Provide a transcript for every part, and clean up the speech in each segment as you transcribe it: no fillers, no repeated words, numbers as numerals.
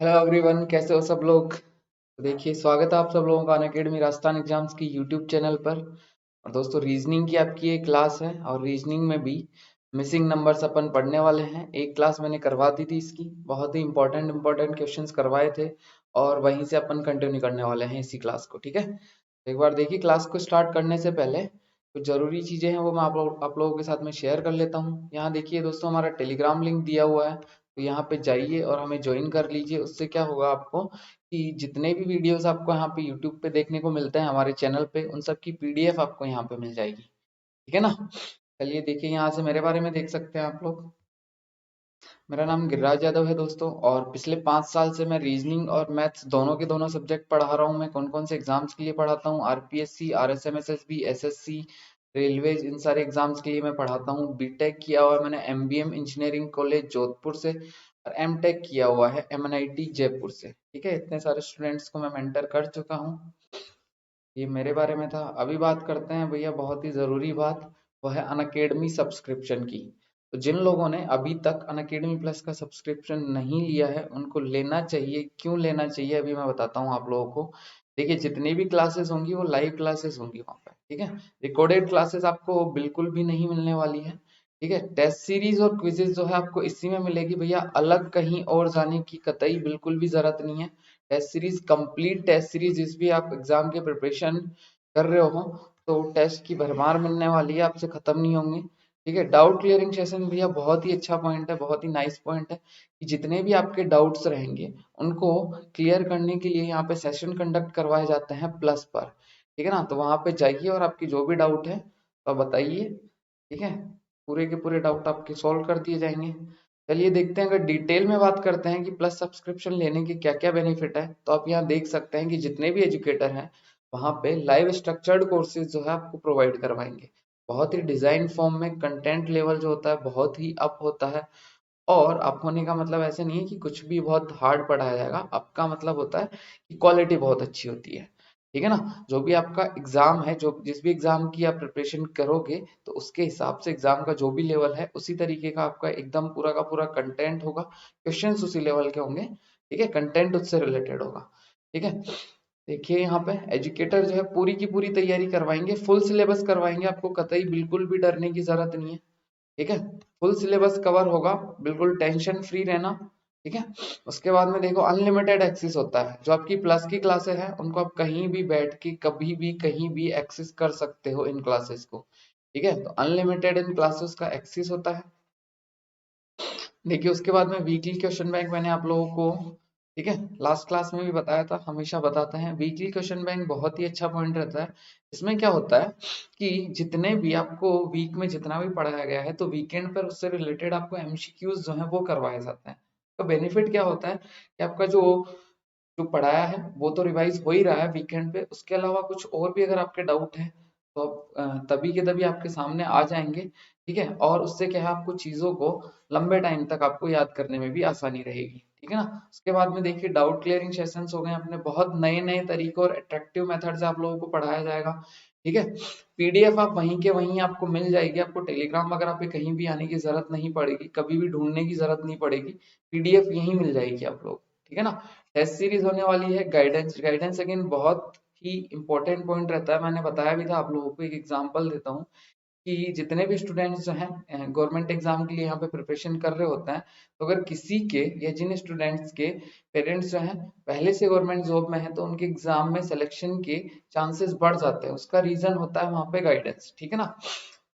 Hello everyone, कैसे हो सब लोग। तो देखिए, स्वागत है आप सब लोगों का अनअकैडमी राजस्थान एग्जाम्स की यूट्यूब चैनल पर। और दोस्तों, रीजनिंग की आपकी एक क्लास है और रीजनिंग में भी मिसिंग नंबर्स अपन पढ़ने वाले हैं। एक क्लास मैंने करवा दी थी इसकी, बहुत ही इंपॉर्टेंट क्वेश्चंस करवाए थे और वहीं से अपन कंटिन्यू करने वाले हैं इसी क्लास को। ठीक है, तो एक बार देखिए, क्लास को स्टार्ट करने से पहले कुछ जरूरी चीजें हैं वो मैं आप लोगों के साथ में शेयर कर लेता हूँ। यहाँ देखिए दोस्तों, हमारा टेलीग्राम लिंक दिया हुआ है, तो यहाँ पे जाइए और हमें ज्वाइन कर लीजिए। उससे क्या होगा आपको कि जितने भी वीडियोस आपको यहाँ पे यूट्यूब पे देखने को मिलते हैं हमारे चैनल पे, उन सब की पीडीएफ आपको यहाँ पे मिल जाएगी। ठीक है ना। चलिए देखिए, यहाँ से मेरे बारे में देख सकते हैं आप लोग। मेरा नाम गिरिराज यादव है दोस्तों, और पिछले 5 साल से मैं रीजनिंग और मैथ्स दोनों के दोनों सब्जेक्ट पढ़ा रहा हूँ। मैं कौन कौन से एग्जाम्स के लिए पढ़ाता हूँ, आरपीएससी, आरएसएमएसएसबी, एसएससी, रेलवेज, इन सारे एग्जाम्स के लिए मैं पढ़ाता हूँ। बीटेक किया हुआ है मैंने एमबीएम इंजीनियरिंग कॉलेज जोधपुर से, और एमटेक किया हुआ है एमएनआईटी जयपुर से। ठीक है, इतने सारे स्टूडेंट्स को मैं मेंटर कर चुका हूँ। ये मेरे बारे में था। अभी बात करते हैं भैया बहुत ही ज़रूरी बात, वो है अनअकैडमी सब्सक्रिप्शन की। तो जिन लोगों ने अभी तक अनअकैडमी प्लस का सब्सक्रिप्शन नहीं लिया है उनको लेना चाहिए। क्यों लेना चाहिए अभी मैं बताता हूँ आप लोगों को। देखिए, जितनी भी क्लासेस होंगी वो लाइव क्लासेस होंगी वहाँ पे। ठीक है, रिकॉर्डेड क्लासेस आपको बिल्कुल भी नहीं मिलने वाली है। ठीक है, टेस्ट सीरीज और क्विजेज जो है आपको इसी में मिलेगी भैया, अलग कहीं और जाने की कतई बिल्कुल भी जरूरत नहीं है। Test series, complete test series, जिस भी आप एग्जाम के प्रिपरेशन कर रहे हो तो टेस्ट की भरमार मिलने वाली है, आपसे खत्म नहीं होंगे। ठीक है, डाउट क्लियरिंग सेशन भैया बहुत ही अच्छा पॉइंट है, बहुत ही नाइस पॉइंट है कि जितने भी आपके डाउट्स रहेंगे उनको क्लियर करने के लिए यहाँ पे सेशन कंडक्ट करवाए जाते हैं प्लस पर। ठीक है ना, तो वहां पे जाइए और आपकी जो भी डाउट है तो बताइए। ठीक है, पूरे के पूरे डाउट आपके सॉल्व कर दिए जाएंगे। चलिए देखते हैं, अगर डिटेल में बात करते हैं कि प्लस सब्सक्रिप्शन लेने के क्या क्या बेनिफिट है, तो आप यहाँ देख सकते हैं कि जितने भी एजुकेटर हैं वहाँ पे लाइव स्ट्रक्चर्ड कोर्सेज जो है आपको प्रोवाइड करवाएंगे। बहुत ही डिजाइन फॉर्म में, कंटेंट लेवल जो होता है बहुत ही अप होता है। और अप होने का मतलब ऐसे नहीं है कि कुछ भी बहुत हार्ड पढ़ाया जाएगा, आपका मतलब होता है कि क्वालिटी बहुत अच्छी होती है। ठीक है ना, जो भी आपका एग्जाम है, जो जिस भी एग्जाम की आप प्रिपरेशन करोगे तो उसके हिसाब से एग्जाम का जो भी लेवल है उसी तरीके का आपका एकदम पूरा का पूरा कंटेंट होगा, क्वेश्चंस उसी लेवल के होंगे। ठीक है, कंटेंट उससे रिलेटेड होगा। ठीक है, देखिए यहाँ पे एजुकेटर जो है पूरी की पूरी तैयारी करवाएंगे, फुल सिलेबस करवाएंगे, आपको कतई बिल्कुल भी डरने की जरूरत नहीं है। ठीक है, फुल सिलेबस कवर होगा, बिल्कुल टेंशन फ्री रहना। ठीक है, उसके बाद में देखो अनलिमिटेड एक्सेस होता है। जो आपकी प्लस की क्लासेस हैं उनको आप कहीं भी बैठ के कभी भी कहीं भी एक्सेस कर सकते हो इन क्लासेस को। ठीक है, तो अनलिमिटेड इन क्लासेस का एक्सेस होता है। देखिए, उसके बाद में वीकली क्वेश्चन बैंक मैंने आप लोगों को, ठीक है, लास्ट क्लास में भी बताया था, हमेशा बताते हैं वीकली क्वेश्चन बैंक बहुत ही अच्छा पॉइंट रहता है। इसमें क्या होता है कि जितने भी आपको वीक में जितना भी पढ़ाया गया है तो वीकेंड पर उससे रिलेटेड आपको एमसीक्यूज जो है वो करवाए जाते हैं। तो बेनिफिट क्या होता है कि आपका जो जो पढ़ाया है वो तो रिवाइज हो ही रहा है वीकेंड पे, उसके अलावा कुछ और भी अगर आपके डाउट है तो आप तभी के तभी आपके सामने आ जाएंगे। ठीक है, और उससे क्या है आपको चीजों को लंबे टाइम तक आपको याद करने में भी आसानी रहेगी। ठीक है ना, उसके बाद में देखिए डाउट क्लियरिंग सेशंस हो गए अपने, बहुत नए नए तरीकों और अट्रैक्टिव मेथड से आप लोगों को पढ़ाया जाएगा। ठीक है, पीडीएफ आप वहीं के वहीं आपको मिल जाएगी, आपको टेलीग्राम वगैरह पे कहीं भी आने की जरूरत नहीं पड़ेगी, कभी भी ढूंढने की जरूरत नहीं पड़ेगी, पीडीएफ यहीं मिल जाएगी आप लोग। ठीक है ना, टेस्ट सीरीज होने वाली है, गाइडेंस गाइडेंस अगेन बहुत ही इंपॉर्टेंट पॉइंट रहता है। मैंने बताया भी था आप लोगों को, एक एग्जांपल देता हूँ कि जितने भी स्टूडेंट्स जो हैं गवर्नमेंट एग्जाम के लिए यहाँ पे प्रिपरेशन कर रहे होते हैं, तो अगर किसी के या जिन स्टूडेंट्स के पेरेंट्स जो हैं पहले से गवर्नमेंट जॉब में है तो उनके एग्जाम में सिलेक्शन के चांसेस बढ़ जाते हैं। उसका रीजन होता है वहाँ पे गाइडेंस। ठीक है ना,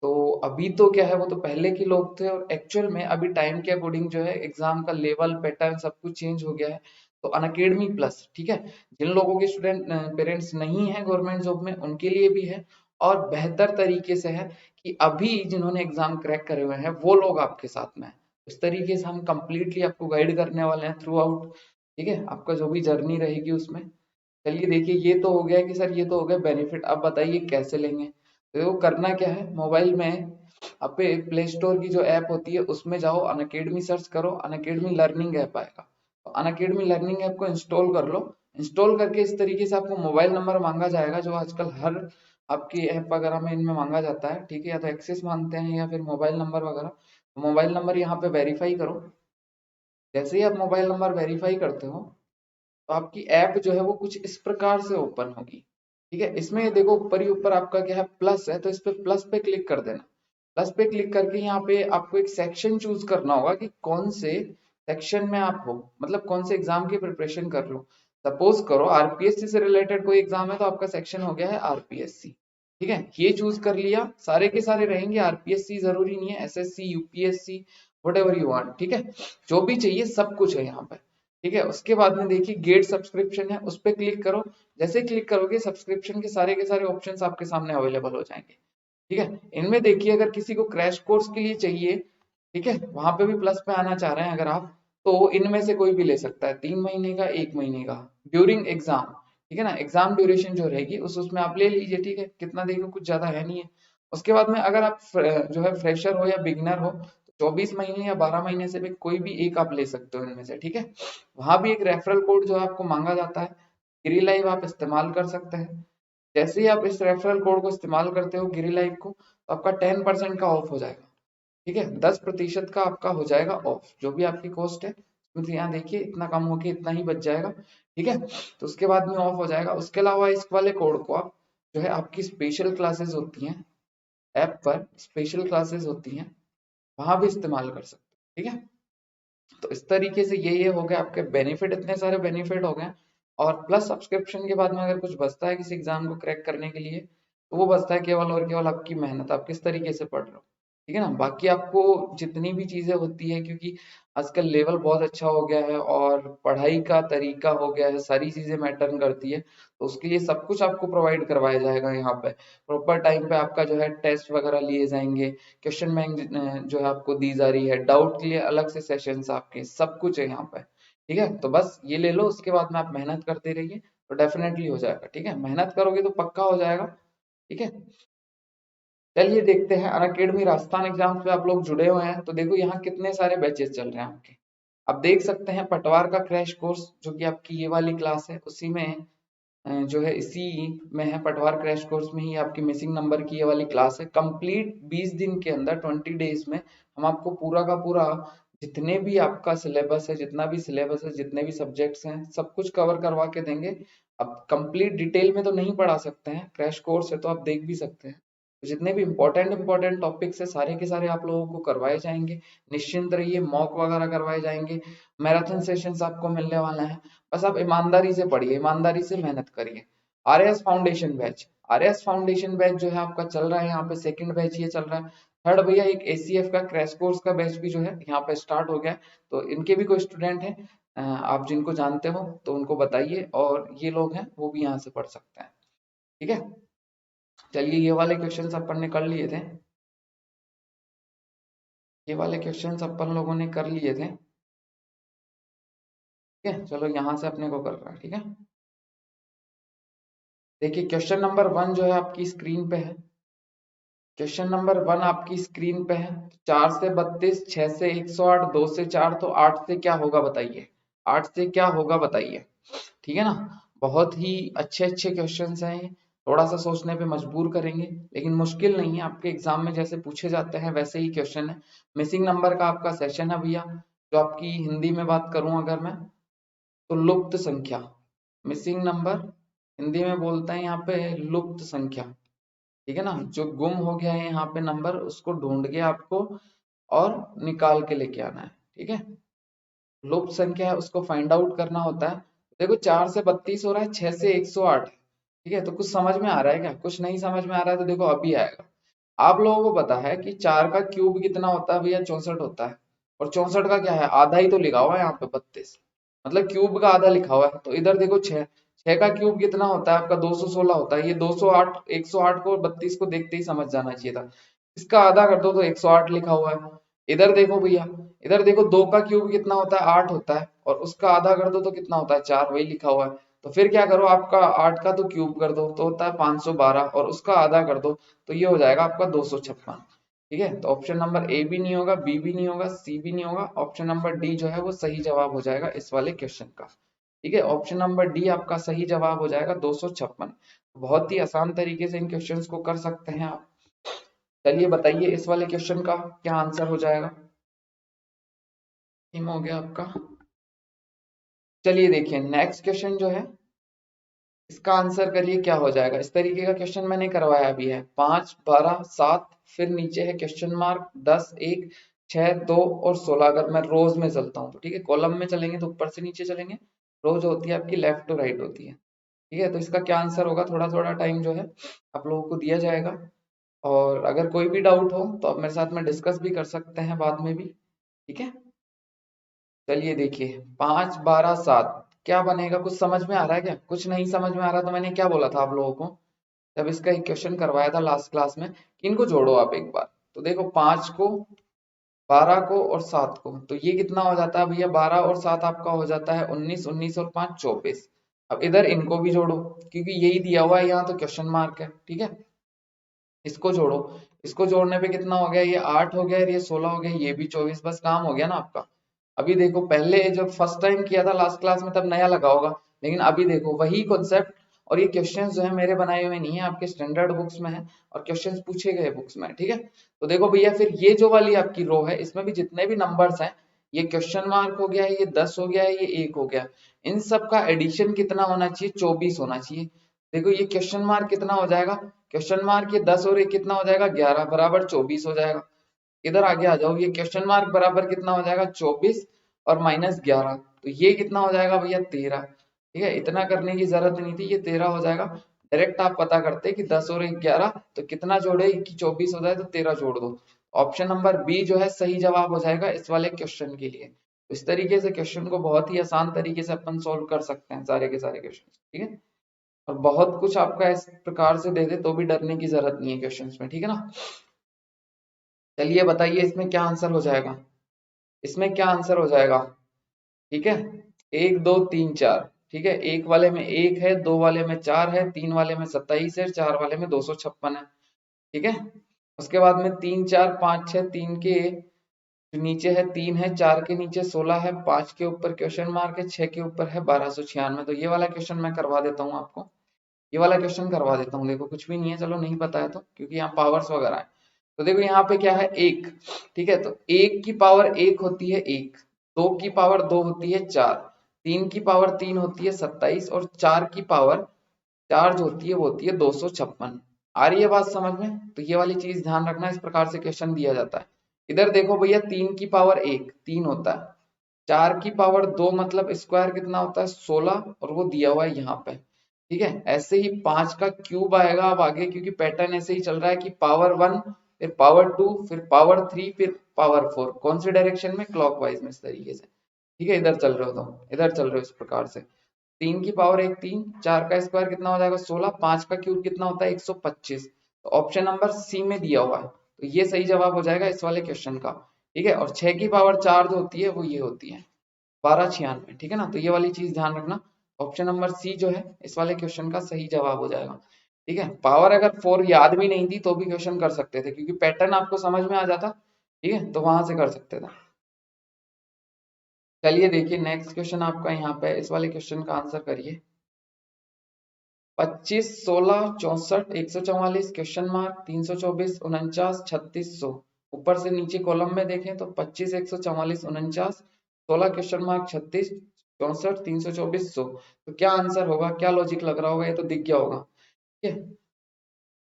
तो अभी तो क्या है, वो तो पहले के लोग थे और एक्चुअल में अभी टाइम के अकॉर्डिंग जो है एग्जाम का लेवल पैटर्न सब कुछ चेंज हो गया है। तो अनअकैडमी प्लस, ठीक है, जिन लोगों के स्टूडेंट पेरेंट्स नहीं है गवर्नमेंट जॉब में उनके लिए भी है, और बेहतर तरीके से है कि अभी जिन्होंने एग्जाम क्रैक करे हुए हैं वो लोग आपके साथ में है। इस तरीके से हम कंप्लीटली आपको गाइड करने वाले हैं थ्रू आउट। ठीक है, आपका जो भी जर्नी रहेगी उसमें। चलिए देखिए, ये तो हो गया कि सर ये तो हो गया बेनिफिट, अब बताइए कैसे लेंगे। तो देखो, करना क्या है, मोबाइल में अपने प्ले स्टोर की जो ऐप होती है उसमें जाओ, अनअकैडमी सर्च करो, अनअकैडमी लर्निंग ऐप आएगा, तो अनअकैडमी लर्निंग ऐप को इंस्टॉल कर लो। इंस्टॉल करके इस तरीके से आपको मोबाइल नंबर मांगा जाएगा, जो आजकल हर आपकी ऐप वगैरह में इनमें मांगा जाता है। ठीक है, या तो एक्सेस मांगते हैं या फिर मोबाइल नंबर वगैरह, तो मोबाइल नंबर यहाँ पे वेरीफाई करो। जैसे ही आप मोबाइल नंबर वेरीफाई करते हो तो आपकी ऐप जो है वो कुछ इस प्रकार से ओपन होगी। ठीक है, इसमें ये देखो ऊपर ही ऊपर आपका क्या है, प्लस है, तो इस पे प्लस पे क्लिक कर देना। प्लस पे क्लिक करके यहाँ पे आपको एक सेक्शन चूज करना होगा कि कौन से सेक्शन में आप हो, मतलब कौन से एग्जाम की प्रिपरेशन कर लो। सपोज करो आरपीएससी से रिलेटेड कोई एग्जाम है तो आपका सेक्शन हो गया है आरपीएससी। ठीक है, ये चूज कर लिया, सारे के सारे रहेंगे, आरपीएससी जरूरी नहीं है, SSC UPSC what ever you want. ठीक है, जो भी चाहिए सब कुछ है यहाँ पे। ठीक है, उसके बाद में देखिए गेट सब्सक्रिप्शन है, उस पर क्लिक करो। जैसे क्लिक करोगे सब्सक्रिप्शन के सारे ऑप्शंस आपके सामने अवेलेबल हो जाएंगे। ठीक है, इनमें देखिए अगर किसी को क्रैश कोर्स के लिए चाहिए, ठीक है, वहां पे भी प्लस पे आना चाह रहे हैं अगर आप, तो इनमें से कोई भी ले सकता है, 3 महीने का, 1 महीने का, ड्यूरिंग एग्जाम। ठीक है ना, एग्जाम ड्यूरेशन जो रहेगी उसमें आप ले लीजिए। ठीक है, कितना देखो कुछ ज्यादा है नहीं है। उसके बाद में अगर आप जो है फ्रेशर हो या बिगनर हो, तो 24 महीने या 12 महीने से भी कोई भी एक आप ले सकते हो इनमें से। ठीक है, वहां भी एक रेफरल कोड जो है आपको मांगा जाता है, गिरी लाइव आप इस्तेमाल कर सकते हैं। जैसे ही आप इस रेफरल कोड को इस्तेमाल करते हो गिरी लाइव को, तो आपका 10% का ऑफ हो जाएगा। ठीक है, 10% का आपका हो जाएगा ऑफ, जो भी आपकी कॉस्ट है उसमें से यहाँ देखिए इतना कम होके इतना ही बच जाएगा। ठीक है, तो उसके बाद में ऑफ हो जाएगा। उसके अलावा इस वाले कोड को आप जो है आपकी स्पेशल क्लासेस होती हैं, ऐप पर स्पेशल क्लासेस होती हैं, वहां भी इस्तेमाल कर सकते हो। ठीक है, तो इस तरीके से ये हो गए आपके बेनिफिट, इतने सारे बेनिफिट हो गए। और प्लस सब्सक्रिप्शन के बाद में अगर कुछ बचता है किसी एग्जाम को क्रैक करने के लिए, तो वो बचता है केवल और केवल आपकी मेहनत, आप किस तरीके से पढ़ रहे हो। ठीक है ना, बाकी आपको जितनी भी चीजें होती है, क्योंकि आजकल लेवल बहुत अच्छा हो गया है और पढ़ाई का तरीका हो गया है, सारी चीजें मैटर करती है, तो उसके लिए सब कुछ आपको प्रोवाइड करवाया जाएगा यहाँ पे। प्रॉपर टाइम पे आपका जो है टेस्ट वगैरह लिए जाएंगे, क्वेश्चन बैंक जो है आपको दी जा रही है, डाउट के लिए अलग से सेशंस आपके, सब कुछ है यहाँ पे। ठीक है, तो बस ये ले लो, उसके बाद में आप मेहनत करते रहिए तो डेफिनेटली हो जाएगा। ठीक है, मेहनत करोगे तो पक्का हो जाएगा। ठीक है, चलिए देखते हैं अनअकैडमी राजस्थान एग्जाम्स पे आप लोग जुड़े हुए हैं तो देखो यहाँ कितने सारे बैचेस चल रहे हैं आपके। आप देख सकते हैं पटवार का क्रैश कोर्स जो कि आपकी ये वाली क्लास है, उसी में जो है इसी में है, पटवार क्रैश कोर्स में ही आपकी मिसिंग नंबर की ये वाली क्लास है। कंप्लीट 20 दिन के अंदर 20 डेज में हम आपको पूरा का पूरा जितने भी आपका सिलेबस है, जितना भी सिलेबस है, जितने भी सब्जेक्ट्स हैं, सब कुछ कवर करवा के देंगे। अब कंप्लीट डिटेल में तो नहीं पढ़ा सकते हैं, क्रैश कोर्स है तो आप देख भी सकते हैं। तो जितने भी इंपॉर्टेंट टॉपिक्स है सारे के सारे आप लोगों को करवाए जाएंगे। निश्चिंत रहिए, मॉक वगैरह करवाए जाएंगे, मैराथन सेशंस आपको मिलने वाला है। बस आप ईमानदारी से पढ़िए, ईमानदारी से मेहनत करिए। RS foundation batch, RS foundation batch जो है आपका चल रहा है यहाँ पे, सेकंड बैच ये चल रहा है। थर्ड भैया एक एसीएफ का क्रैश कोर्स का बैच भी जो है यहाँ पे स्टार्ट हो गया है। तो इनके भी कोई स्टूडेंट हैं आप जिनको जानते हो तो उनको बताइए, और ये लोग हैं वो भी यहाँ से पढ़ सकते हैं। ठीक है, चलिए ये वाले क्वेश्चंस अपन ने कर लिए थे, ये वाले क्वेश्चंस अपन लोगों ने कर लिए थे। ठीक है, चलो यहाँ से अपने को कर रहा है। ठीक है, देखिए क्वेश्चन नंबर 1 जो है आपकी स्क्रीन पे है। क्वेश्चन नंबर 1 आपकी स्क्रीन पे है, 4 से 32, 6 से 108, 2 से 4, तो 8 से क्या होगा बताइए, 8 से क्या होगा बताइए। ठीक है ना, बहुत ही अच्छे अच्छे क्वेश्चंस हैं ये, थोड़ा सा सोचने पे मजबूर करेंगे, लेकिन मुश्किल नहीं है। आपके एग्जाम में जैसे पूछे जाते हैं वैसे ही क्वेश्चन है। मिसिंग नंबर का आपका सेशन है भैया, जो आपकी हिंदी में बात करूं अगर मैं, तो लुप्त संख्या। मिसिंग नंबर हिंदी में बोलते हैं यहाँ पे लुप्त संख्या। ठीक है ना, जो गुम हो गया है यहाँ पे नंबर, उसको ढूंढ के आपको और निकाल के लेके आना है। ठीक है, लुप्त संख्या है उसको फाइंड आउट करना होता है। देखो 4 से 32 हो रहा है, 6 से 108। ठीक है, तो कुछ समझ में आ रहा है क्या, कुछ नहीं समझ में आ रहा है तो देखो अभी आएगा। आप लोगों को पता है कि 4 का क्यूब कितना होता है भैया, 64 होता है। और 64 का क्या है, आधा ही तो लिखा हुआ है यहाँ पे, 32, मतलब क्यूब का आधा लिखा हुआ है। तो इधर देखो 6, 6 का क्यूब कितना होता है आपका, 216 होता है। ये 208, 108 को 32 को देखते ही समझ जाना चाहिए था। इसका आधा कर दो तो 108 लिखा हुआ है। इधर देखो भैया, इधर देखो 2 का क्यूब कितना होता है, 8 होता है, और उसका आधा कर दो तो कितना होता है, 4, वही लिखा हुआ है। तो फिर क्या करो, आपका 8 का तो क्यूब कर दो तो होता है 512, और उसका आधा कर दो तो ये हो जाएगा आपका 256। ठीक है, तो ऑप्शन नंबर ए भी नहीं होगा, बी भी नहीं होगा, सी भी नहीं होगा, ऑप्शन नंबर डी जो है वो सही जवाब हो जाएगा इस वाले क्वेश्चन का। ठीक है, ऑप्शन नंबर डी आपका सही जवाब हो जाएगा 256। बहुत ही आसान तरीके से इन क्वेश्चंस को कर सकते हैं आप। चलिए बताइए इस वाले क्वेश्चन का क्या आंसर हो जाएगा। टाइम हो गया आपका। चलिए देखिए नेक्स्ट क्वेश्चन जो है इसका आंसर करिए क्या हो जाएगा। इस तरीके का क्वेश्चन मैंने करवाया भी है। 5, 12, 7, फिर नीचे है क्वेश्चन मार्क, 10, 1, 6, 2 और 16। अगर मैं रोज में चलता हूँ तो ठीक है, कॉलम में चलेंगे तो ऊपर से नीचे चलेंगे, रोज होती है आपकी लेफ्ट टू राइट होती है। ठीक है, तो इसका क्या आंसर होगा, थोड़ा थोड़ा टाइम जो है आप लोगों को दिया जाएगा। और अगर कोई भी डाउट हो तो आप मेरे साथ में डिस्कस भी कर सकते हैं बाद में भी। ठीक है, चलिए देखिए 5, 12, 7 क्या बनेगा, कुछ समझ में आ रहा है क्या? कुछ नहीं समझ में आ रहा तो मैंने क्या बोला था आप लोगों को जब इसका एक क्वेश्चन करवाया था लास्ट क्लास में कि इनको जोड़ो आप एक बार। तो देखो 5 को, 12 को और 7 को, तो ये कितना हो जाता है भैया, 12 और 7 आपका हो जाता है 19, 19 और 5 24। अब इधर इनको भी जोड़ो क्योंकि यही दिया हुआ है यहाँ, तो क्वेश्चन मार्क है। ठीक है, इसको जोड़ो, इसको जोड़ने पे कितना हो गया, ये 8 हो गया, ये 16 हो गया, ये भी 24, बस काम हो गया ना आपका। अभी देखो पहले जब फर्स्ट टाइम किया था लास्ट क्लास में तब नया लगा होगा, लेकिन अभी देखो वही कॉन्सेप्ट। और ये क्वेश्चंस जो है मेरे बनाए हुए नहीं है, आपके स्टैंडर्ड बुक्स में है और क्वेश्चंस पूछे गए बुक्स में। ठीक है, तो देखो भैया फिर ये जो वाली आपकी रो है इसमें भी जितने भी नंबर्स हैं, ये क्वेश्चन मार्क हो गया है, ये 10 हो गया है, ये 1 हो गया, इन सब का एडिशन कितना होना चाहिए, 24 होना चाहिए। देखो ये क्वेश्चन मार्क कितना हो जाएगा, क्वेश्चन मार्क ये 10 और 1 कितना हो जाएगा, 11 बराबर 24 हो जाएगा। इधर आगे आ जाओ, ये क्वेश्चन मार्क बराबर कितना हो जाएगा, 24 और -11, तो ये कितना हो जाएगा भैया, 13। ठीक है, इतना करने की जरूरत नहीं थी, ये 13 हो जाएगा। डायरेक्ट आप पता करते कि 10 और 1 11, तो कितना जोड़े कि 24 हो जाए तो 13 जोड़ दो। ऑप्शन नंबर बी जो है सही जवाब हो जाएगा इस वाले क्वेश्चन के लिए। तो इस तरीके से क्वेश्चन को बहुत ही आसान तरीके से अपन सोल्व कर सकते हैं सारे के सारे क्वेश्चन। ठीक है, और बहुत कुछ आपका इस प्रकार से दे दे तो भी डरने की जरूरत नहीं है क्वेश्चंस में। ठीक है ना, चलिए बताइए इसमें क्या आंसर हो जाएगा, इसमें क्या आंसर हो जाएगा। ठीक है, 1, 2, 3, 4। ठीक है, एक वाले में 1 है, 2 वाले में 4 है, 3 वाले में 27 है, 4 वाले में 256 है। ठीक है, उसके बाद में 3, 4, 5, 6, 3 के नीचे है 3 है, 4 के नीचे 16 है, 5 के ऊपर क्वेश्चन मार्क है, 6 के ऊपर है 1296। तो ये वाला क्वेश्चन मैं करवा देता हूँ आपको, ये वाला क्वेश्चन करवा देता हूँ। देखो कुछ भी नहीं है, चलो नहीं पता है तो, क्योंकि यहाँ पावर्स वगैरह है। तो देखो यहाँ पे क्या है, 1। ठीक है, तो 1 की पावर 1 होती है 1, 2 की पावर 2 होती है 4, 3 की पावर 3 होती है 27 और 4 की पावर 4 जो होती है वो होती है 256। आ रही है बात समझ में? तो ये वाली चीज ध्यान रखना, इस प्रकार से क्वेश्चन दिया जाता है। इधर देखो भैया 3 की पावर 1 3 होता है, 4 की पावर 2 मतलब स्क्वायर कितना होता है 16, और वो दिया हुआ है यहाँ पे। ठीक है, ऐसे ही 5 का क्यूब आएगा अब आगे, क्योंकि पैटर्न ऐसे ही चल रहा है कि पावर 1 फिर पावर 2 फिर पावर 3 फिर पावर 4, कौन सी डायरेक्शन में, क्लॉकवाइज में, इस तरीके से। ठीक है, इधर चल रहे हो तो इधर चल रहे हो इस प्रकार से। 3 की पावर 1 3, 4 का स्क्वायर कितना हो जाएगा 16, 5 का क्यूब कितना होता है 125। तो ऑप्शन नंबर सी में दिया हुआ है, तो ये सही जवाब हो जाएगा इस वाले क्वेश्चन का। ठीक है, और 6 की पावर 4 जो होती है वो ये होती है 1296। ठीक है ना, तो ये वाली चीज ध्यान रखना, ऑप्शन नंबर सी जो है इस वाले क्वेश्चन का सही जवाब हो जाएगा। ठीक है, पावर अगर 4 याद भी नहीं थी तो भी क्वेश्चन कर सकते थे, क्योंकि पैटर्न आपको समझ में आ जाता। ठीक है, तो वहां से कर सकते थे। चलिए देखिए नेक्स्ट क्वेश्चन आपका यहाँ पे, इस वाले क्वेश्चन का आंसर करिए। 25, 16, 64, 144, क्वेश्चन मार्क, 324, 49, 3600। ऊपर से नीचे कॉलम में देखें तो 25, 144, 49, 16 क्वेश्चन मार्क, 36, 64, 324, 100। तो क्या आंसर होगा, क्या लॉजिक लग रहा होगा, ये तो दिख गया होगा। ठीक है,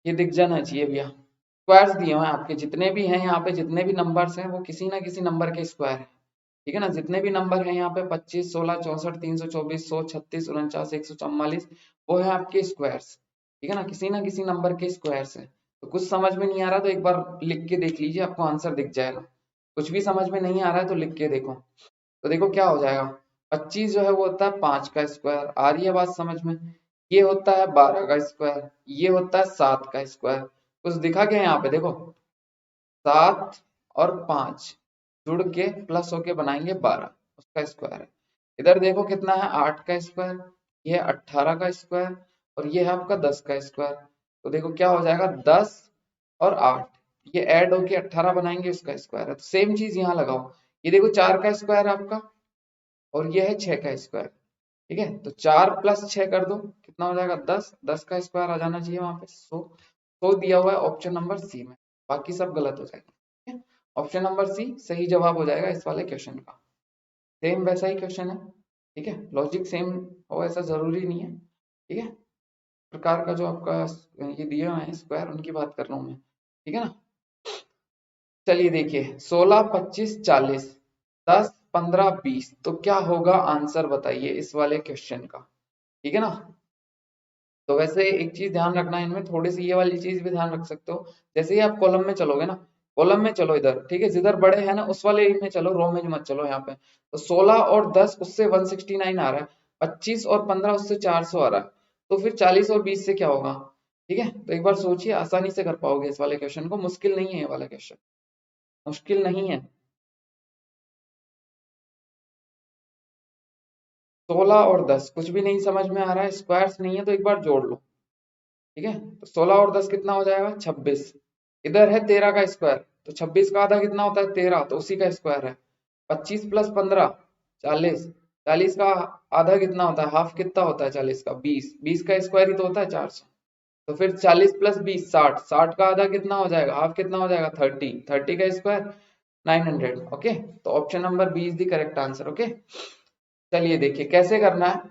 ये दिख जाना चाहिए भैया। स्क्वायर्स दिए हुए हैं आपके जितने भी हैं यहाँ पे, जितने भी नंबर्स हैं वो किसी ना किसी नंबर के स्क्वायर है। ठीक है ना, जितने भी नंबर हैं यहाँ पे 25, 16, 64, 324, 100, 36, 49, 144, वो है आपके स्क्वायर्स। ठीक है ना किसी नंबर के स्क्वायर्स है। तो कुछ समझ में नहीं आ रहा तो एक बार लिख के देख लीजिए, आपको आंसर दिख जाएगा। कुछ भी समझ में नहीं आ रहा है तो लिख के देखो। तो देखो क्या हो जाएगा, 25 जो है वो होता है 5 का स्क्वायर, आ रही है बात समझ में। ये होता है 12 का स्क्वायर, ये होता है 7 का स्क्वायर। कुछ दिखा क्या यहाँ पे, देखो 7 और 5 जुड़ के प्लस होके बनाएंगे 12, उसका स्क्वायर है। इधर देखो कितना है 8 का स्क्वायर, ये है 18 का स्क्वायर, और ये है आपका 10 का स्क्वायर। तो देखो क्या हो जाएगा 10 और 8, ये ऐड होके 18 बनाएंगे, उसका स्क्वायर है। तो सेम चीज यहाँ लगाओ, ये देखो 4 का स्क्वायर है आपका, और ये है 6 का स्क्वायर। ठीक है, तो 4 + 6 कर दो, कितना हो जाएगा 10, 10 का स्क्वायर आ जाना चाहिए वहां पे 100 दिया हुआ है ऑप्शन नंबर सी में, बाकी सब गलत हो जाएगा। ठीक है, ऑप्शन नंबर सी सही जवाब हो जाएगा इस वाले क्वेश्चन का। सेम वैसा ही क्वेश्चन है, ठीक है, लॉजिक सेम हो ऐसा जरूरी नहीं है, ठीक है। प्रकार का जो आपका ये दिए हुए हैं स्क्वायर, उनकी बात कर रहा हूँ मैं, ठीक है ना। चलिए देखिए 16, 25, 40, 10, 15, 20, तो क्या होगा आंसर बताइए इस वाले क्वेश्चन का, ठीक है ना। तो वैसे एक चीज ध्यान रखना है इनमें, थोड़ी सी ये वाली चीज भी ध्यान रख सकते हो, जैसे ही आप कॉलम में चलोगे ना, कॉलम में चलो इधर, ठीक है, जिधर बड़े हैं ना उस वाले में चलो, रो में मत चलो यहाँ पे। तो 16 और 10 उससे 169 आ रहा है, 25 और 15 उससे 400 आ रहा है, तो फिर 40 और 20 से क्या होगा, ठीक है। तो एक बार सोचिए, आसानी से कर पाओगे इस वाले क्वेश्चन को, मुश्किल नहीं है ये वाला क्वेश्चन, मुश्किल नहीं है। 16 और 10 कुछ भी नहीं समझ में आ रहा है, स्क्वायर्स नहीं है तो एक बार जोड़ लो, ठीक है। तो 16 और 10 कितना हो जाएगा 26, इधर है 13 का स्क्वायर, तो 26 का आधा कितना होता है 13, तो उसी का स्क्वायर है। 25 प्लस 15 40, 40 का आधा कितना होता है, हाफ कितना होता है 40 का 20, 20 का स्क्वायर ही तो होता है 400। तो फिर 40 प्लस 20 60, 60 का आधा कितना हो जाएगा, हाफ कितना हो जाएगा 30, 30 का स्क्वायर 900। ओके, तो option number B is the correct answer. Okay, चलिए देखिए कैसे करना है।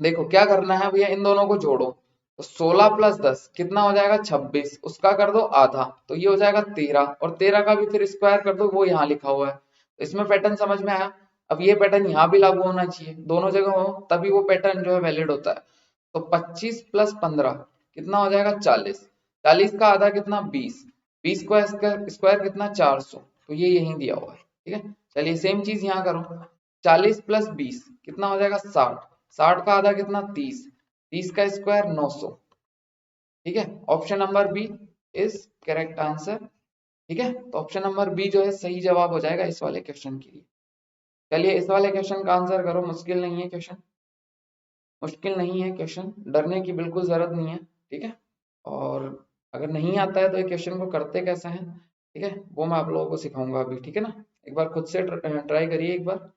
देखो क्या करना है भैया, इन दोनों को जोड़ो, तो 16 प्लस 10 कितना हो जाएगा 26, उसका कर दो आधा, तो ये हो जाएगा 13, और 13 का भी फिर स्क्वायर कर दो, वो यहाँ लिखा हुआ है। तो इसमें पैटर्न समझ में आया। अब ये पैटर्न यहाँ भी लागू होना चाहिए, दोनों जगह हो तभी वो पैटर्न जो है वैलिड होता है। तो 25 प्लस 15 कितना हो जाएगा 40, 40 का आधा कितना 20, 20 का स्क्वायर कितना 400, तो ये यहीं दिया हुआ है, ठीक है। चलिए सेम चीज यहाँ करो, 40 प्लस 20 कितना हो जाएगा 60, 60 का आधा कितना 30, 30 का स्क्वायर 900, ठीक है। Option number B is correct answer, ठीक है। तो ऑप्शन नंबर बी जो है सही जवाब हो जाएगा इस वाले क्वेश्चन के लिए। चलिए इस वाले क्वेश्चन का आंसर करो, मुश्किल नहीं है क्वेश्चन, मुश्किल नहीं है क्वेश्चन, डरने की बिल्कुल जरूरत नहीं है, ठीक है। और अगर नहीं आता है तो ये क्वेश्चन को करते कैसे हैं, ठीक है, वो मैं आप लोगों को सिखाऊंगा अभी, ठीक है ना। एक बार खुद से ट्राई करिए एक बार।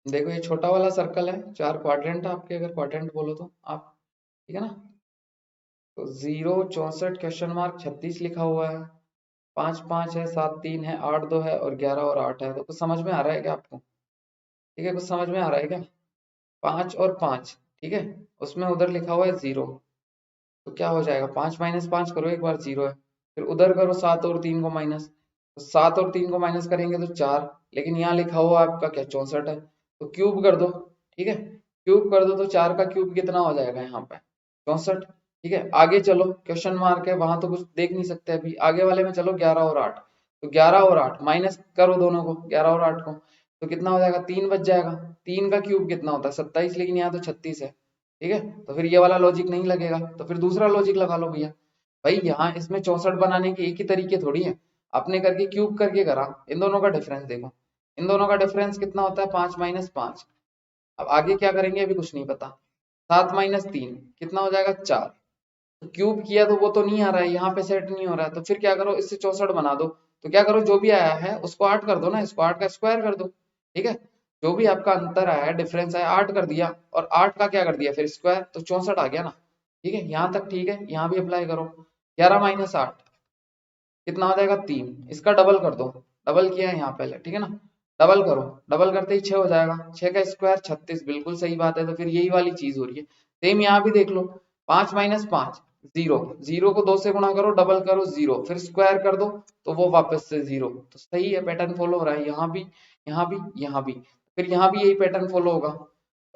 देखो ये छोटा वाला सर्कल है, 4 क्वाड्रेंट आपके, अगर क्वाड्रेंट बोलो तो आप, ठीक है ना। तो 0, 64, क्वेश्चन मार्क 36 लिखा हुआ है, 5 5 है, 7 3 है, 8 2 है, और 11 और 8 है। तो कुछ समझ में आ रहा है क्या आपको, ठीक है, कुछ समझ में आ रहा है क्या। 5 और 5, ठीक है, उसमें उधर लिखा हुआ है 0, तो क्या हो जाएगा 5 माइनस 5 करो एक बार 0 है, फिर उधर करो 7 और 3 को माइनस, तो 7 और 3 को माइनस करेंगे तो 4, लेकिन यहाँ लिखा हुआ आपका क्या 64 है, तो क्यूब कर दो, ठीक है, क्यूब कर दो तो 4 का क्यूब कितना हो जाएगा यहाँ पे 64, ठीक है। आगे चलो, क्वेश्चन मार्क है वहां तो कुछ देख नहीं सकते अभी, आगे वाले में चलो 11 और 8, तो 11 और 8 माइनस करो दोनों को, 11 और 8 को, तो कितना हो जाएगा 3 बच जाएगा, 3 का क्यूब कितना होता है 27, लेकिन यहाँ तो 36 है, ठीक है। तो फिर ये वाला लॉजिक नहीं लगेगा, तो फिर दूसरा लॉजिक लगा लो भैया। भाई यहाँ इसमें 64 बनाने के एक ही तरीके थोड़ी है, आपने करके क्यूब करके करा, इन दोनों का डिफरेंस देखो, इन दोनों का डिफरेंस कितना होता है 5 माइनस 5। अब आगे क्या करेंगे अभी कुछ नहीं पता, 7 माइनस 3 कितना हो जाएगा 4, तो क्यूब किया तो वो तो नहीं आ रहा है, यहाँ पे सेट नहीं हो रहा है, तो फिर क्या करो इससे 64 बना दो, तो क्या करो जो भी आया है उसको 8 कर दो ना, इसको 8 का स्क्वायर कर दो, ठीक है। जो भी आपका अंतर आया है, डिफरेंस आया, 8 कर दिया, और 8 का क्या कर दिया फिर स्क्वायर, तो 64 आ गया ना, ठीक है। यहाँ तक ठीक है, यहाँ भी अप्लाई करो, 11 माइनस 8 कितना हो जाएगा 3, इसका डबल कर दो, डबल किया है यहाँ पहले, ठीक है ना, डबल करो, डबल करते ही 6 हो जाएगा, 6 का स्क्वायर 36, बिल्कुल सही बात है, तो फिर यही वाली चीज हो रही है। सेम यहाँ भी देख लो, 5 माइनस 5 0, 0 को 2 से गुणा करो, डबल करो 0, फिर स्क्वायर कर दो, तो वो वापस से 0, तो सही है, पैटर्न फॉलो हो रहा है, यहाँ भी, यहाँ भी, यहाँ भी, फिर यहाँ भी यही पैटर्न फॉलो होगा।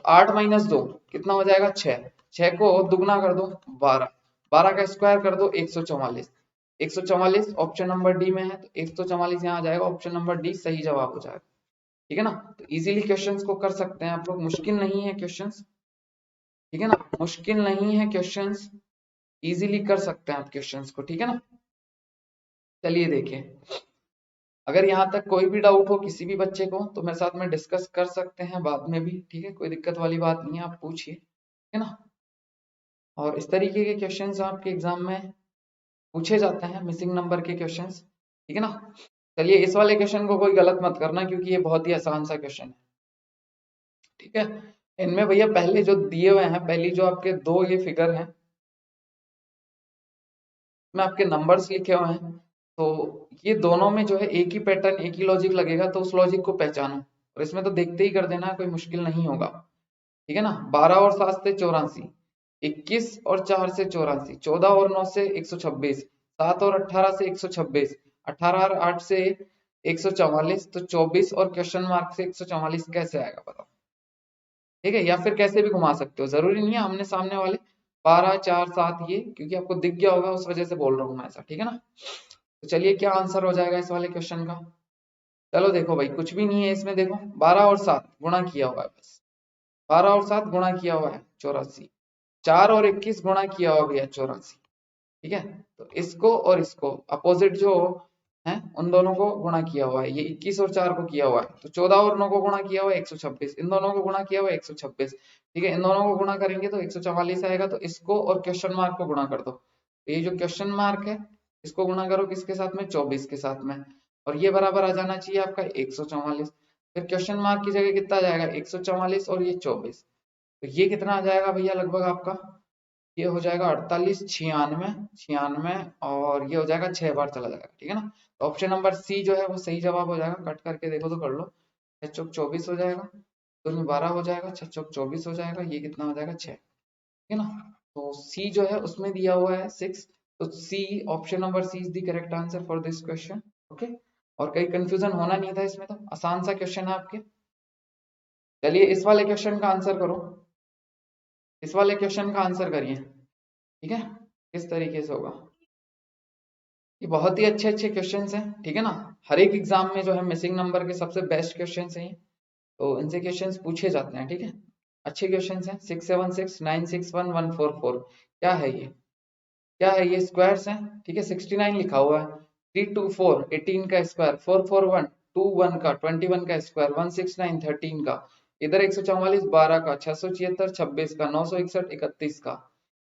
8 माइनस 2 कितना हो जाएगा 6, 6 को दुगना कर दो 12, 12 का स्क्वायर कर दो 144, 144 ऑप्शन नंबर डी में है, तो 144 यहाँ आ जाएगा, ऑप्शन नंबर डी सही जवाब हो जाएगा, ठीक है ना। तो इजीली क्वेश्चंस को कर सकते हैं आप लोग, मुश्किल नहीं है क्वेश्चंस, ठीक है ना, मुश्किल नहीं है क्वेश्चंस, इजीली कर सकते हैं आप क्वेश्चंस को, ठीक है ना। चलिए देखिए, अगर यहाँ तक कोई भी डाउट हो किसी भी बच्चे को तो मेरे साथ में डिस्कस कर सकते हैं बाद में भी, ठीक है, कोई दिक्कत वाली बात नहीं है, आप पूछिए, ठीक है ना। और इस तरीके के क्वेश्चंस आपके एग्जाम में पूछे जाते हैं, मिसिंग नंबर के क्वेश्चंस, ठीक है ना। चलिए इस वाले क्वेश्चन को कोई गलत मत करना, क्योंकि ये बहुत ही आसान सा क्वेश्चन है, ठीक है। इनमें भैया पहले जो दिए हुए हैं, पहली जो आपके दो ये फिगर हैं, में आपके नंबर्स लिखे हुए हैं, तो ये दोनों में जो है एक ही पैटर्न, एक ही लॉजिक लगेगा, तो उस लॉजिक को पहचानो। और इसमें तो देखते ही कर देना, कोई मुश्किल नहीं होगा, ठीक है ना। 12 और 7 से 84, 21 और 4 से 84, 14 और 9 से 126, 7 और 18 से 126, 18 और 8 से 144, तो 24 और क्वेश्चन मार्क से 144 कैसे आएगा बताओ। ठीक है, या फिर कैसे भी घुमा सकते हो, जरूरी नहीं है आमने सामने वाले 12 4 7 ये, क्योंकि आपको दिख गया होगा उस वजह से बोल रहा हूँ मैं ऐसा, ठीक है ना। तो चलिए क्या आंसर हो जाएगा इस वाले क्वेश्चन का। चलो देखो भाई, कुछ भी नहीं है इसमें, देखो 12 और 7 गुणा किया हुआ है, बस 12 और 7 गुणा किया हुआ है 84, 4 और 21 गुणा किया हुआ भैया 84, ठीक है। तो इसको और इसको अपोजिट जो है उन दोनों को गुणा किया हुआ है, ये 21 और 4 को किया हुआ है, तो 14 और 9 को गुणा किया हुआ है 126, इन दोनों को गुणा किया हुआ है 126, ठीक है। इन दोनों को गुणा करेंगे तो 144 आएगा, तो इसको और क्वेश्चन मार्क को गुणा कर दो, तो ये जो क्वेश्चन मार्क है इसको गुणा करो किसके साथ में, 24 के साथ में, और ये बराबर आ जाना चाहिए आपका 144। फिर क्वेश्चन मार्क की जगह कितना जाएगा, 144 और ये 24, तो ये कितना आ जाएगा भैया लगभग आपका, ये हो जाएगा 48 96 96, और ये हो जाएगा 6 बार चला जाएगा, ठीक है ना। तो ऑप्शन नंबर सी जो है वो सही जवाब हो जाएगा, कट करके देखो तो कर लो, 6 चौक 24 हो जाएगा, 2 12 हो जाएगा, 6 चौक 24 हो जाएगा, ये कितना हो जाएगा 6, ठीक है ना। तो सी जो है उसमें दिया हुआ है 6, तो C option number C is the correct answer for this question, okay. और कहीं कंफ्यूजन होना नहीं था इसमें, तो आसान सा क्वेश्चन है आपके। चलिए इस वाले क्वेश्चन का आंसर करो, इस वाले क्वेश्चन का आंसर करिए, ठीक है, किस तरीके से होगा। ये बहुत ही अच्छे अच्छे क्वेश्चंस हैं, ठीक है ना। हर एक एग्जाम में जो है मिसिंग नंबर के सबसे बेस्ट क्वेश्चंस हैं, तो इनसे क्वेश्चंस पूछे जाते हैं, ठीक है। अच्छे क्वेश्चंस हैं। 676 961 144, क्या है ये, क्या है ये, स्क्वायर्स हैं, ठीक है। 69 लिखा हुआ है, 324 18 का स्क्वायर, 441 21 का, 21 का स्क्वायर, 169 13 का, इधर 144 12 का, 676 26 का, 961 31 का,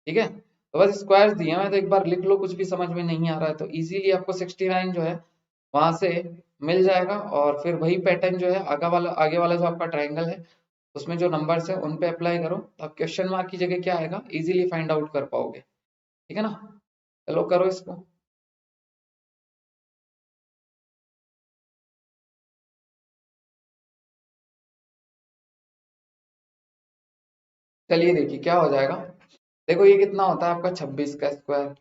ठीक है। तो बस स्क्वायर्स दिए हैं, तो एक बार लिख लो, कुछ भी समझ में नहीं आ रहा है तो इजीली आपको 69 जो है वहां से मिल जाएगा, और फिर वही पैटर्न जो है आगे वाला जो आपका ट्रायंगल है उसमें जो नंबर्स है उन पे अप्लाई करो, तो आप क्वेश्चन मार्क की जगह क्या आएगा इजीली फाइंड आउट कर पाओगे, ठीक है ना। चलो करो इसको। चलिए देखिए क्या हो जाएगा, देखो ये कितना होता है आपका 26 का स्क्वायर,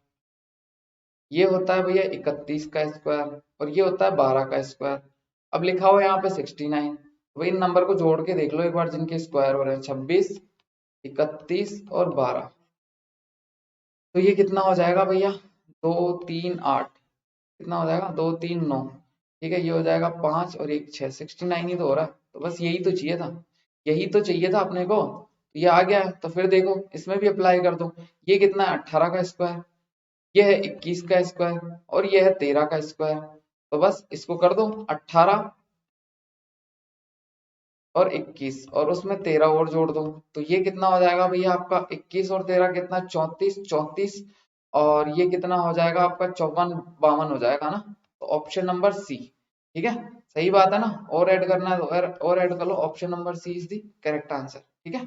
ये होता है भैया 31 का स्क्वायर, और ये होता है 12 का स्क्वायर। अब लिखा हुआ है यहाँ पे 69, वही इन नंबर को जोड़ के देख लो एक बार जिनके स्क्वायर हो रहे हैं, 26 31 और 12, तो ये कितना हो जाएगा भैया, 2 3 8, कितना हो जाएगा 2 3 9, ठीक है। ये हो जाएगा 5 और 1 6, 69 ही तो हो रहा है, तो बस यही तो चाहिए था, यही तो चाहिए था अपने को, तो ये आ गया है। तो फिर देखो इसमें भी अप्लाई कर दो, ये कितना है 18 का स्क्वायर, ये है 21 का स्क्वायर, और ये है 13 का स्क्वायर, तो बस इसको कर दो 18 और 21, और उसमें 13 और जोड़ दो, तो ये कितना हो जाएगा भैया आपका 21 और 13 कितना 34 34, और ये कितना हो जाएगा आपका 54 52 हो जाएगा ना। तो ऑप्शन नंबर सी, ठीक है, सही बात है ना। और ऐड करना है तो और ऐड कर लो, option number C is the correct answer, ठीक है।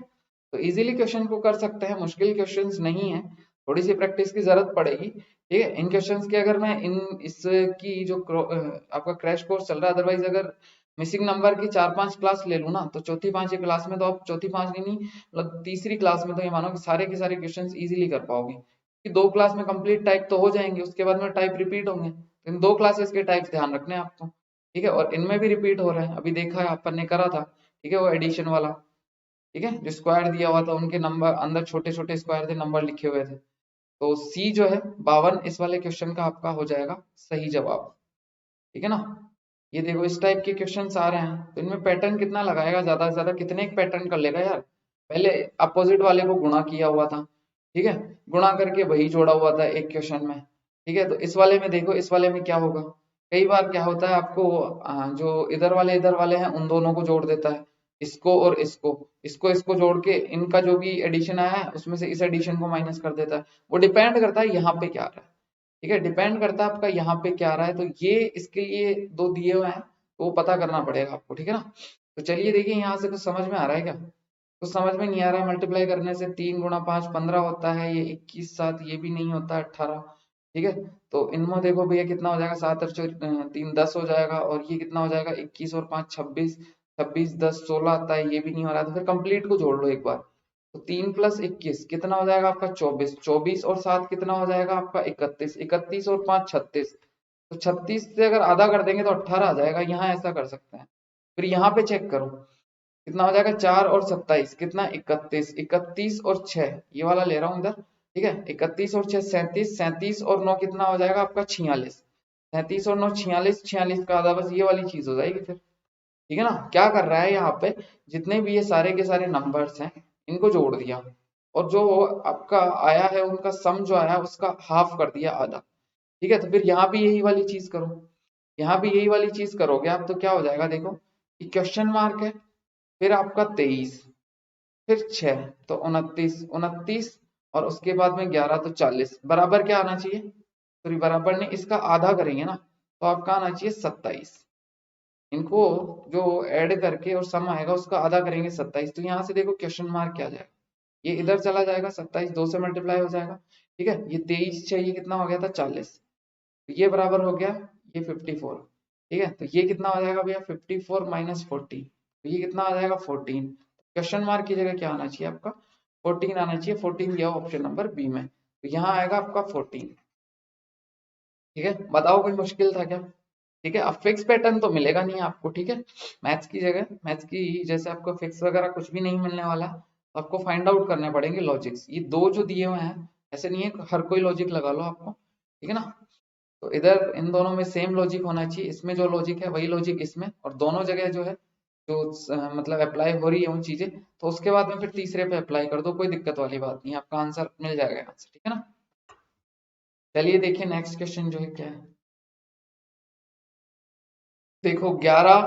तो इजीली क्वेश्चन को कर सकते हैं, मुश्किल क्वेश्चंस नहीं है, थोड़ी सी प्रैक्टिस की जरूरत पड़ेगी, ठीक है। इन क्वेश्चंस के अगर मैं इन इसकी जो आपका क्रैश कोर्स चल रहा है, अदरवाइज अगर मिसिंग नंबर की 4 5 क्लास ले लूँ ना, तो चौथी पांचवी क्लास में तो आप चौथी पांचवी नहीं मतलब तीसरी क्लास में तो ये मानो कि सारे के सारे क्वेश्चंस इजीली कर पाओगे, कि 2 क्लास में कंप्लीट टाइप तो हो जाएंगे, उसके बाद में टाइप रिपीट होंगे, तो इन 2 क्लासेस के टाइप्स ध्यान रखने हैं आपको, ठीक है। और इनमें भी रिपीट हो रहे हैं, अभी देखा है अपन ने करा था, ठीक है, वो एडिशन वाला, ठीक है, जो स्क्वायर दिया हुआ था उनके नंबर अंदर छोटे छोटे स्क्वायर थे, नंबर लिखे हुए थे, तो सी जो है 52 इस वाले क्वेश्चन का आपका हो जाएगा सही जवाब, ठीक है ना। ये देखो इस टाइप के क्वेश्चंस आ रहे हैं, तो इनमें पैटर्न कितना लगाएगा, ज्यादा से ज्यादा कितने एक पैटर्न कर लेगा यार, पहले अपोजिट वाले को गुणा किया हुआ था, ठीक है, गुणा करके वही जोड़ा हुआ था एक क्वेश्चन में, ठीक है। तो इस वाले में देखो, इस वाले में क्या होगा, कई बार क्या होता है आपको जो इधर वाले हैं उन दोनों को जोड़ देता है, इसको और इसको इसको जोड़ के इनका जो भी एडिशन आया है उसमें से इस एडिशन को माइनस कर देता है, वो डिपेंड करता है यहाँ पे क्या आ रहा है, ठीक है, डिपेंड करता है आपका यहाँ पे क्या आ रहा है, तो ये इसके लिए दो दिए हुए हैं, तो वो पता करना पड़ेगा आपको, ठीक है ना। तो चलिए देखिए यहाँ से कुछ समझ में आ रहा है क्या, कुछ समझ में नहीं आ रहा है। मल्टीप्लाई करने से 3 × 5 15 होता है, ये 21 7 ये भी नहीं होता 18, ठीक है। तो इनमें देखो भैया कितना हो जाएगा, 7 और 3 10 हो जाएगा, और ये कितना हो जाएगा 21 और 5 26, 26 10 16 आता है, ये भी नहीं हो रहा है, तो फिर कंप्लीट को जोड़ लो एक बार। तो 3 + 21 कितना हो जाएगा आपका 24, 24 और 7 कितना हो जाएगा आपका 31, 31 और 5 36, तो 36 से अगर आधा कर देंगे तो 18 आ जाएगा, यहाँ ऐसा कर सकते हैं। फिर यहाँ पे चेक करो कितना हो जाएगा, 4 और 27 कितना 31, 31 और 6 ये वाला ले रहा हूँ इधर, ठीक है, 31 और 6 37, 37 और 9 कितना हो जाएगा आपका 46, 37 और 9 46, 46 का आधा बस ये वाली चीज हो जाएगी फिर। ठीक है ना, क्या कर रहा है यहाँ पे, जितने भी ये सारे के सारे नंबर्स हैं इनको जोड़ दिया, और जो आपका आया है उनका सम जो आया उसका हाफ कर दिया, आधा। ठीक है, तो फिर यहाँ भी यही वाली चीज करो, यहाँ भी यही वाली चीज करोगे आप, तो क्या हो जाएगा देखो, कि क्वेश्चन मार्क है, फिर आपका 23, फिर 6 तो 29, 29 और उसके बाद में 11 तो 40, बराबर क्या आना चाहिए, सॉरी बराबर नहीं, इसका आधा करेंगे ना, तो आपका आना चाहिए 27, इनको जो ऐड करके और सम आएगा उसका आधा करेंगे 27, तो यहाँ से देखो क्वेश्चन मार्क क्या आ जाएगा, ये इधर चला जाएगा, 27 2 से मल्टीप्लाई हो जाएगा, ठीक है, ये 23 6 ये कितना हो गया था 40, तो ये बराबर हो गया ये 54, ठीक है, तो ये कितना हो जाएगा भैया 54 माइनस 40, तो ये कितना आ जाएगा 14, क्वेश्चन मार्क की जगह क्या आना चाहिए आपका 14 आना चाहिए, 14 दिया ऑप्शन नंबर बी में, तो यहाँ आएगा आपका 14। ठीक है, बताओ कोई मुश्किल था क्या। ठीक है, अब फिक्स पैटर्न तो मिलेगा नहीं आपको, ठीक है, मैथ्स की जगह, मैथ्स की जैसे आपको फिक्स वगैरह कुछ भी नहीं मिलने वाला, तो आपको फाइंड आउट करने पड़ेंगे लॉजिक्स, ये दो जो दिए हुए हैं, ऐसे नहीं है हर कोई लॉजिक लगा लो आपको, ठीक है ना, तो इधर इन दोनों में सेम लॉजिक होना चाहिए, इसमें जो लॉजिक है वही लॉजिक इसमें, और दोनों जगह जो है जो मतलब अप्लाई हो रही है वो चीजें, तो उसके बाद में फिर तीसरे पे अप्लाई कर दो, कोई दिक्कत वाली बात नहीं, आपका आंसर मिल जाएगा यहाँ से, ठीक है ना। चलिए देखिए नेक्स्ट क्वेश्चन जो है क्या है, देखो 11,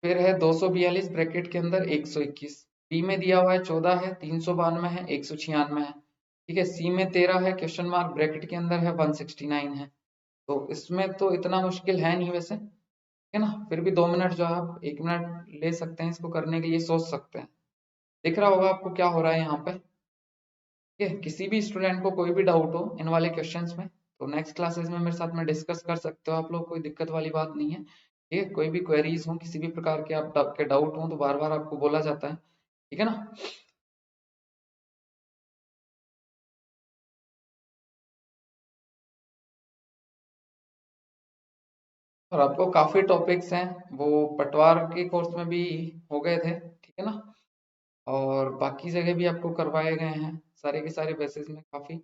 फिर है 242 ब्रैकेट के अंदर 121, बी में दिया हुआ है 14 है, 392 है, 196 है, ठीक है, सी में 13 है, क्वेश्चन मार्क ब्रैकेट के अंदर है 169 है, तो इसमें तो इतना मुश्किल है नहीं वैसे, है ना, फिर भी 2 मिनट जो है आप 1 मिनट ले सकते हैं इसको करने के लिए, सोच सकते हैं, दिख रहा होगा आपको क्या हो रहा है यहाँ पे। ठीक है, किसी भी स्टूडेंट को कोई भी डाउट हो इन वाले क्वेश्चंस में, तो नेक्स्ट क्लासेस में मेरे साथ में डिस्कस कर सकते हो आप लोग, कोई दिक्कत वाली बात नहीं है, ठीक है, कोई भी क्वेरीज हो किसी भी प्रकार के आपके डाउट हो तो बार बार आपको बोला जाता है, ठीक है ना। और आपको काफी टॉपिक्स हैं, वो पटवार के कोर्स में भी हो गए थे, ठीक है ना, और बाकी जगह भी आपको करवाए गए हैं सारे के सारे बेसिस में काफी,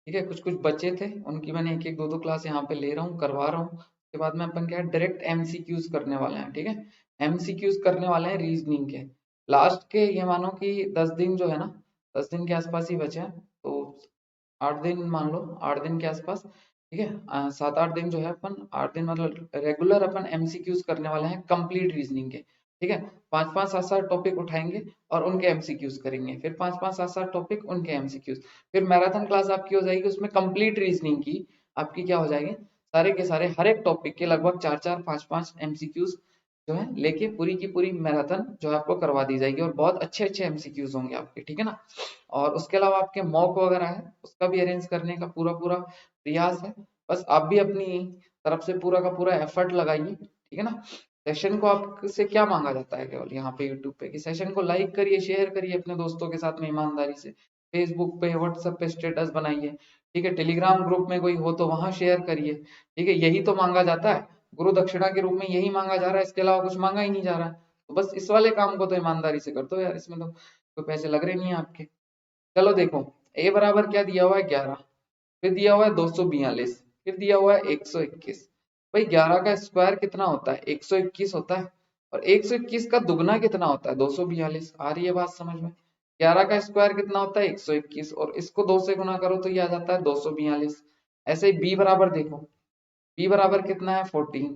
ठीक है, कुछ कुछ बचे थे उनकी मैंने एक एक दो दो क्लास यहाँ पे ले रहा हूँ करवा रहा हूँ, उसके बाद में अपन क्या है डायरेक्ट एमसीक्यूज करने वाले हैं, ठीक है, एमसीक्यूज करने वाले हैं रीजनिंग के, लास्ट के ये मानो कि 10 दिन जो है ना, 10 दिन के आसपास ही बचे हैं, तो 8 दिन मान लो, 8 दिन के आसपास, ठीक है, 7 8 दिन जो है अपन 8 दिन मतलब रेगुलर अपन एमसीक्यूज करने वाले हैं कंप्लीट रीजनिंग के, ठीक है, 5 5 7 7 टॉपिक उठाएंगे और उनके एमसीक्यूज करेंगे, फिर 5 5 7 7 टॉपिक उनके एमसीक्यूज, फिर मैराथन क्लास आपकी हो जाएगी, उसमें कंप्लीट रीजनिंग की आपकी क्या हो जाएगी, सारे के सारे हर एक टॉपिक के लगभग 4 4 5 5 एमसीक्यूज जो है लेके पूरी की पूरी मैराथन जो है आपको करवा दी जाएगी, और बहुत अच्छे अच्छे एमसीक्यूज होंगे आपके, ठीक है ना, और उसके अलावा आपके मॉक वगैरह है उसका भी अरेंज करने का पूरा पूरा प्रयास है, बस आप भी अपनी तरफ से पूरा का पूरा एफर्ट लगाइए, ठीक है ना। सेशन को आपसे क्या मांगा जाता है केवल यहाँ पे यूट्यूब पे, कि सेशन को लाइक करिए शेयर करिए अपने दोस्तों के साथ में ईमानदारी से, फेसबुक पे व्हाट्सएप पे स्टेटस बनाइए, ठीक है, टेलीग्राम ग्रुप में कोई हो तो वहां शेयर करिए, ठीक है, यही तो मांगा जाता है, गुरु दक्षिणा के रूप में यही मांगा जा रहा है, इसके अलावा कुछ मांगा ही नहीं जा रहा है, तो बस इस वाले काम को तो ईमानदारी से कर दो यार, इसमें तो कोई पैसे लग रहे नहीं है आपके। चलो देखो, ए बराबर क्या दिया हुआ है 11, फिर दिया हुआ है 242, फिर दिया हुआ है 121, भाई 11 का स्क्वायर कितना होता है 121 होता है, और 121 का दुगना कितना होता है 242, आ रही है बात समझ में, 11 का स्क्वायर कितना होता है 121, और इसको 2 से गुना करो तो ये आ जाता है 242, ऐसे ही बी बराबर देखो, बी बराबर कितना है 14,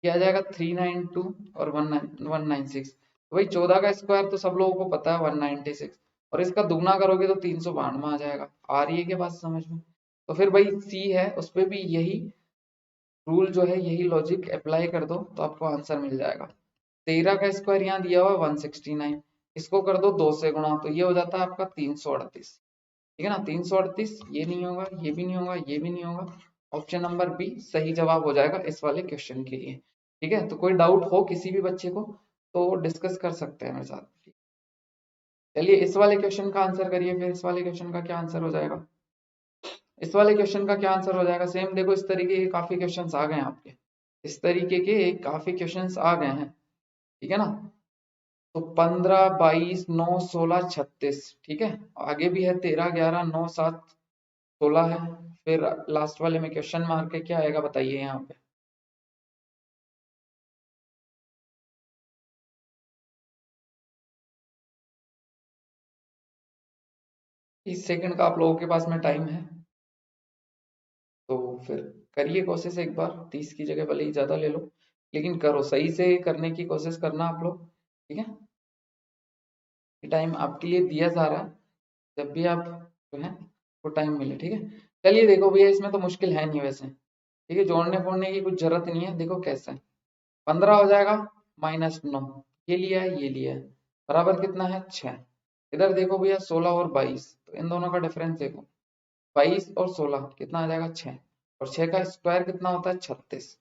ये आ जाएगा 392 और 196, तो भाई 14 का स्क्वायर तो सब लोगों को पता है 196, और इसका दुगना करोगे तो 392 आ जाएगा, आ रही है क्या बात समझ में, तो फिर भाई सी है उस पर भी यही रूल जो है यही लॉजिक अप्लाई कर दो तो आपको आंसर मिल जाएगा। 13 का स्क्वायर यहाँ दिया हुआ 169, इसको कर दो 2 से गुणा तो ये हो जाता है आपका 338, ठीक है ना। 338 ये नहीं होगा, ये भी नहीं होगा, ये भी नहीं होगा। ऑप्शन नंबर बी सही जवाब हो जाएगा इस वाले क्वेश्चन के लिए। ठीक है, तो कोई डाउट हो किसी भी बच्चे को तो डिस्कस कर सकते हैं मेरे साथ। चलिए इस वाले क्वेश्चन का आंसर करिए फिर। इस वाले क्वेश्चन का क्या आंसर हो जाएगा? इस वाले क्वेश्चन का क्या आंसर हो जाएगा? सेम देखो, इस तरीके के काफी क्वेश्चंस आ गए हैं आपके, इस तरीके के काफी क्वेश्चंस आ गए हैं। ठीक है ना। तो 15, 22, 9, 16, 36। ठीक है, आगे भी है 13, 11, 9, 7, 16 है। फिर लास्ट वाले में क्वेश्चन मार्क है, क्या आएगा बताइए यहाँ पे। 30 सेकंड का आप लोगों के पास में टाइम है, तो फिर करिए कोशिश एक बार। 30 की जगह भले ही ज्यादा ले लो, लेकिन करो, सही से करने की कोशिश करना आप लोग। ठीक है, ये टाइम आपके लिए दिया जा रहा है, जब भी आप जो है वो टाइम मिले। ठीक है, चलिए देखो भैया, इसमें तो मुश्किल है नहीं वैसे। ठीक है, जोड़ने फोड़ने की कुछ जरूरत नहीं है। देखो कैसे है, 15 हो जाएगा -9, ये लिया है, ये लिया है, बराबर कितना है 6। इधर देखो भैया 16 और 22, तो इन दोनों का डिफरेंस देखो, 22 और 16 कितना आ जाएगा 6, और 6 का स्क्वायर कितना होता है 36,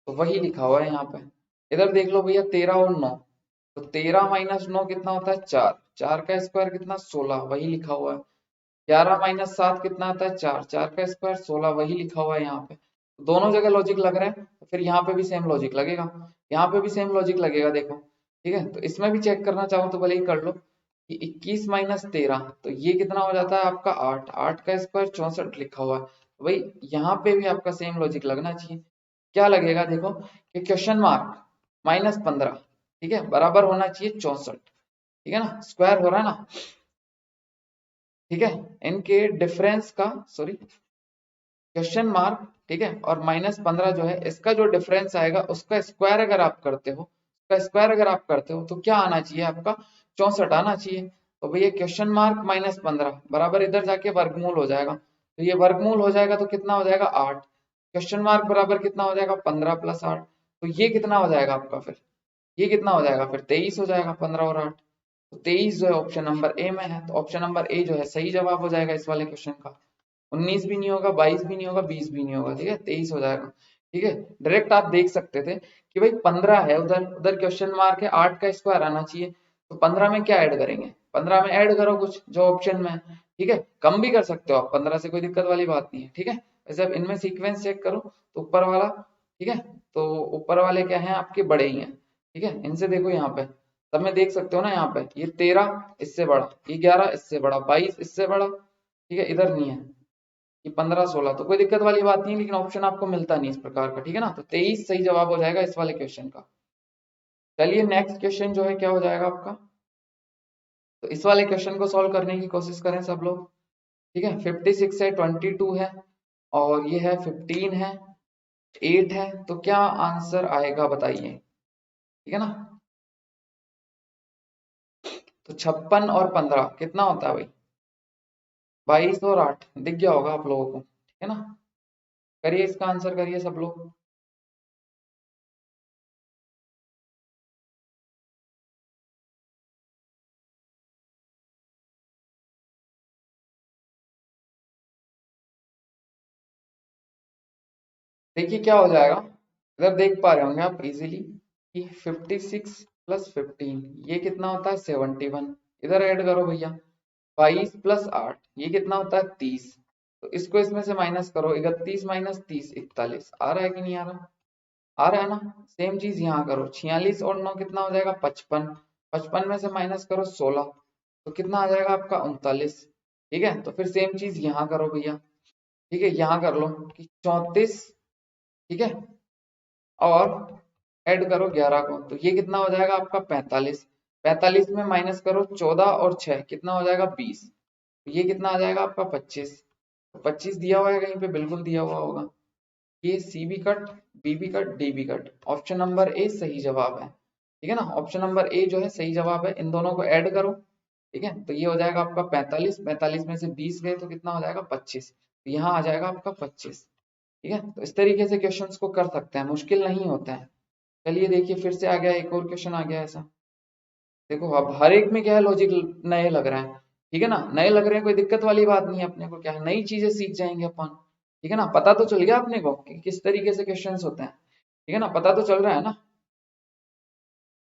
तो वही लिखा हुआ है यहाँ पे। इधर देख लो भैया 13 और 9, तो 13 -9 कितना होता है 4, 4 का स्क्वायर कितना 16, वही लिखा हुआ है। 11 -7 कितना आता है 4, 4 का स्क्वायर 16, वही लिखा हुआ है यहाँ पे। दोनों जगह लॉजिक लग रहा है, तो फिर यहाँ पे भी सेम लॉजिक लगेगा, यहाँ पे भी सेम लॉजिक लगेगा। देखो ठीक है, तो इसमें भी चेक करना चाहो तो भले ही कर लो कि 21 - 13, तो ये कितना हो जाता है आपका 8, 8 का स्क्वायर 64 लिखा हुआ है। भाई यहाँ पे भी आपका सेम लॉजिक लगना चाहिए। क्या लगेगा देखो कि क्वेश्चन मार्क -15, ठीक है, बराबर होना चाहिए 64। ठीक है ना, स्क्वायर हो रहा है ना। ठीक है, इनके डिफरेंस का, सॉरी, क्वेश्चन मार्क, ठीक है, और -15 जो है, इसका जो डिफरेंस आएगा उसका स्क्वायर अगर आप करते हो, उसका स्क्वायर अगर आप करते हो तो क्या आना चाहिए आपका 64 आना चाहिए। तो भैया क्वेश्चन मार्क -15 बराबर इधर जाके वर्गमूल हो जाएगा, तो ये वर्गमूल हो जाएगा तो कितना हो जाएगा 8। क्वेश्चन मार्क बराबर कितना हो जाएगा 15 + 8, तो ये कितना हो जाएगा आपका फिर, ये कितना हो जाएगा फिर 23 हो जाएगा, 15 और 8, तो 23 जो है ऑप्शन नंबर ए में है, तो ऑप्शन नंबर ए जो है सही जवाब हो जाएगा इस वाले क्वेश्चन का। 19 भी नहीं होगा, 22 भी नहीं होगा, 20 भी नहीं होगा, ठीक है, 23 हो जाएगा। ठीक है, डायरेक्ट आप देख सकते थे कि भाई 15 है, उधर उधर क्वेश्चन मार्क है, 8 का स्क्वायर आना चाहिए, तो 15 में क्या ऐड करेंगे, 15 में ऐड करो कुछ जो ऑप्शन में है। ठीक है, कम भी कर सकते हो आप, 15 से कोई दिक्कत वाली बात नहीं है। ठीक है, वैसे अब इनमें सीक्वेंस चेक करो तो ऊपर वाला, ठीक है, तो ऊपर वाले क्या है आपके बड़े ही हैं। ठीक है, इनसे देखो यहाँ पे, सब में देख सकते हो ना, यहाँ पे ये 13 इससे बड़ा, ये 11 इससे बड़ा, 22 इससे बड़ा। ठीक है, इधर नहीं है, ये 15, 16, तो कोई दिक्कत वाली बात नहीं है, लेकिन ऑप्शन आपको मिलता नहीं इस प्रकार का। ठीक है ना, तो 23 सही जवाब हो जाएगा इस वाले क्वेश्चन का। चलिए नेक्स्ट क्वेश्चन जो है क्या हो जाएगा आपका, तो इस वाले क्वेश्चन को सॉल्व करने की कोशिश करें सब लोग। ठीक है, 56 है, 22 है, और ये है 15 है, 8 है, तो क्या आंसर आएगा बताइए। ठीक है ना, तो 56 और 15 कितना होता है भाई, 22 और 8, दिख गया होगा आप लोगों को। ठीक है ना, करिए इसका आंसर करिए सब लोग। देखिए क्या हो जाएगा, इधर देख पा रहे होंगे आप इजीली कि 56 + 15 ये कितना होता है 71। इधर ऐड करो भैया 22 + 8 ये कितना होता है 30, तो इसको इसमें से माइनस करो, 31 - 30 41, आ रहा है कि नहीं आ रहा, आ रहा है ना। सेम चीज यहाँ करो, 46 और 9 कितना हो जाएगा 55, 55 में से माइनस करो 16, तो कितना आ जाएगा आपका 39। ठीक है, तो फिर सेम चीज यहाँ करो भैया। ठीक है, यहाँ कर लो कि 34, ठीक है, और ऐड करो 11 को, तो ये कितना हो जाएगा आपका 45, 45 में माइनस करो 14 और 6 कितना हो जाएगा 20, तो ये कितना आ जाएगा आपका 25, तो 25 दिया हुआ है कहीं पे, बिल्कुल दिया हुआ होगा। ये सी भी कट, बी भी कट, डी भी कट, ऑप्शन नंबर ए सही जवाब है। ठीक है ना, ऑप्शन नंबर ए जो है सही जवाब है, इन दोनों को ऐड करो। ठीक है, तो ये हो जाएगा आपका 45, 45 में से 20 गए तो कितना हो जाएगा 25, तो यहाँ आ जाएगा आपका 25। ठीक है, तो इस तरीके से क्वेश्चंस को कर सकते हैं, मुश्किल नहीं होता है। चलिए देखिए फिर से आ गया एक और क्वेश्चन आ गया ऐसा। देखो अब हर एक में क्या है लॉजिक नए लग रहा है। ठीक है ना, नए लग रहे हैं कोई दिक्कत वाली बात नहीं है, अपने को क्या है नई चीजें सीख जाएंगे अपन। ठीक है ना, पता तो चल गया अपने को कि किस तरीके से क्वेश्चंस होते हैं। ठीक है ना, पता तो चल रहा है ना।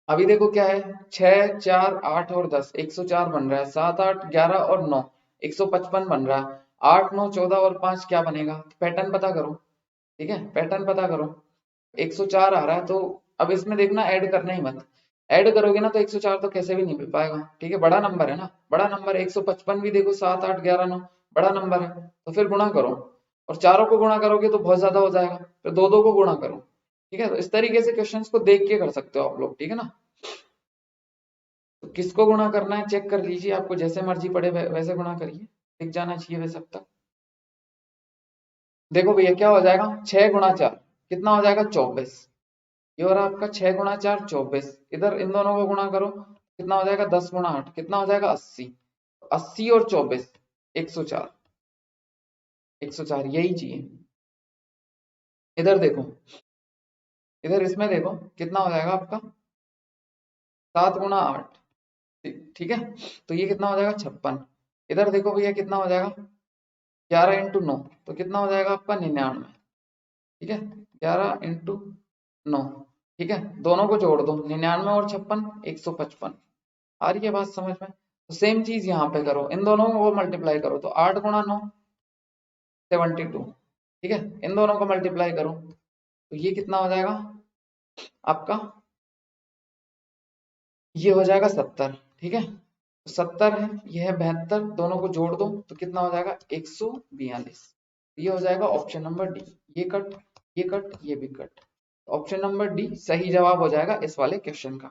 अभी देखो क्या है, 6 4 8 और 10 104 बन रहा है, 7 8 11 और 9 155 बन रहा है, 8 9 14 और 5 क्या बनेगा, पैटर्न पता करो। ठीक है, पैटर्न पता करो। 104 आ रहा है तो अब इसमें देखना ऐड करना ही मत, ऐड करोगे ना तो 104 तो कैसे भी नहीं मिल पाएगा। ठीक है, बड़ा नंबर है ना, बड़ा नंबर है। 155 भी देखो 7 8 11 9 बड़ा नंबर है, तो फिर गुणा करो, और चारों को गुणा करोगे तो बहुत ज्यादा हो जाएगा, फिर दो दो को गुणा करो। ठीक है, तो इस तरीके से क्वेश्चंस को देख के कर सकते हो आप लोग। ठीक है ना, तो किसको गुणा करना है चेक कर लीजिए, आपको जैसे मर्जी पड़े वैसे गुणा करिए, दिख जाना चाहिए वैसे अब तक। देखो भैया क्या हो जाएगा, 6 गुणा 4 कितना हो जाएगा 24। ये हो रहा आपका 6 गुणा 4 24। इधर इन दोनों को गुणा करो, कितना हो जाएगा 10 गुणा 8 कितना हो जाएगा 80। 80 और 24 104, 104 यही चाहिए। इधर देखो, इधर इसमें देखो कितना हो जाएगा आपका 7 गुणा 8। ठीक है, तो ये कितना हो जाएगा 56। इधर देखो भैया कितना हो जाएगा 11 × 9 तो कितना हो जाएगा आपका 99। ठीक है, 11 × 9। ठीक है, दोनों को जोड़ दो, 99 और 56 155। आ रही है बात समझ में। तो सेम चीज यहाँ पे करो, इन दोनों को मल्टीप्लाई करो, तो 8 × 9 72। ठीक है, इन दोनों को मल्टीप्लाई करो तो ये कितना हो जाएगा आपका, ये हो जाएगा 70। ठीक है, तो 70 है, ये है 72, दोनों को जोड़ दो तो कितना हो जाएगा 142। ये हो जाएगा ऑप्शन नंबर डी। ये कट, ये कट, ये भी कट, ऑप्शन नंबर डी सही जवाब हो जाएगा इस वाले क्वेश्चन का।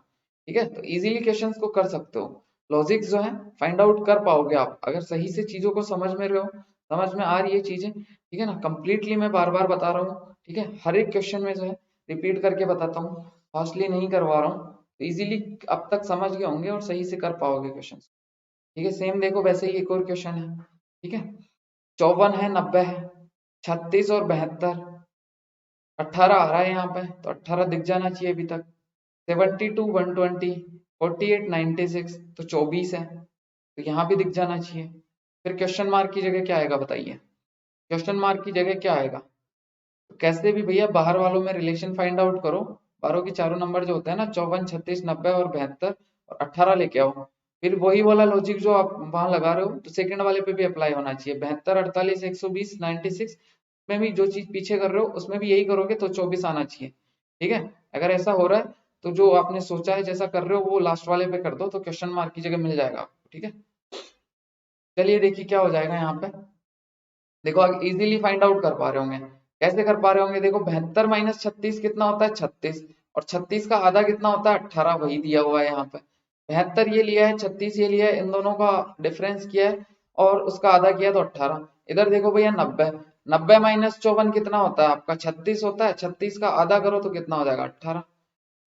ठीक है, तो इजीली क्वेश्चंस को कर सकते हो, लॉजिक जो है फाइंड आउट कर पाओगे आप अगर सही से चीजों को समझ में रहे हो, समझ में आ रही है चीजें। ठीक है ना, कंप्लीटली मैं बार बार बता रहा हूँ। ठीक है, हर एक क्वेश्चन में जो है रिपीट करके बताता हूँ, फास्टली नहीं करवा रहा हूँ, तो इजीली अब तक समझ गए होंगे और सही से कर पाओगे क्वेश्चन। ठीक है, सेम देखो वैसे ही एक और क्वेश्चन है। ठीक है, 54 है, 90 है, 36 और 72, 18 आ रहा है यहाँ पे, तो 18 दिख जाना चाहिए अभी तक। 72 120, 48 96 तो 24 है, तो यहाँ भी दिख जाना चाहिए। फिर क्वेश्चन मार्क की जगह क्या आएगा बताइए, क्वेश्चन मार्क की जगह क्या आएगा। तो कैसे भी भैया बाहर वालों में रिलेशन फाइंड आउट करो, बाहरों के चारों नंबर जो होते हैं ना 54 36 90 और 72 और 18 लेके आओ, फिर वही वाला लॉजिक जो आप वहां लगा रहे हो तो सेकंड वाले पे भी अप्लाई होना चाहिए। 72 48 120 96 में भी जो चीज पीछे कर रहे हो उसमें भी यही करोगे तो 24 आना चाहिए। ठीक है, अगर ऐसा हो रहा है तो जो आपने सोचा है जैसा कर रहे हो वो लास्ट वाले पे कर दो, तो क्वेश्चन मार्क की जगह मिल जाएगा आपको। ठीक है, चलिए देखिए क्या हो जाएगा यहाँ पे। देखो इजीली फाइंड आउट कर पा रहे होंगे, कैसे कर पा रहे होंगे, देखो 72 माइनस 36 कितना होता है 36, और 36 का आधा कितना होता है 18, वही दिया हुआ है यहाँ पे। 72 ये लिया है, 36 ये लिया है, इन दोनों का डिफरेंस किया है और उसका आधा किया तो 18। इधर देखो भैया 90, 90 माइनस 54 कितना होता है आपका 36 होता है, 36 का आधा करो तो कितना हो जाएगा 18।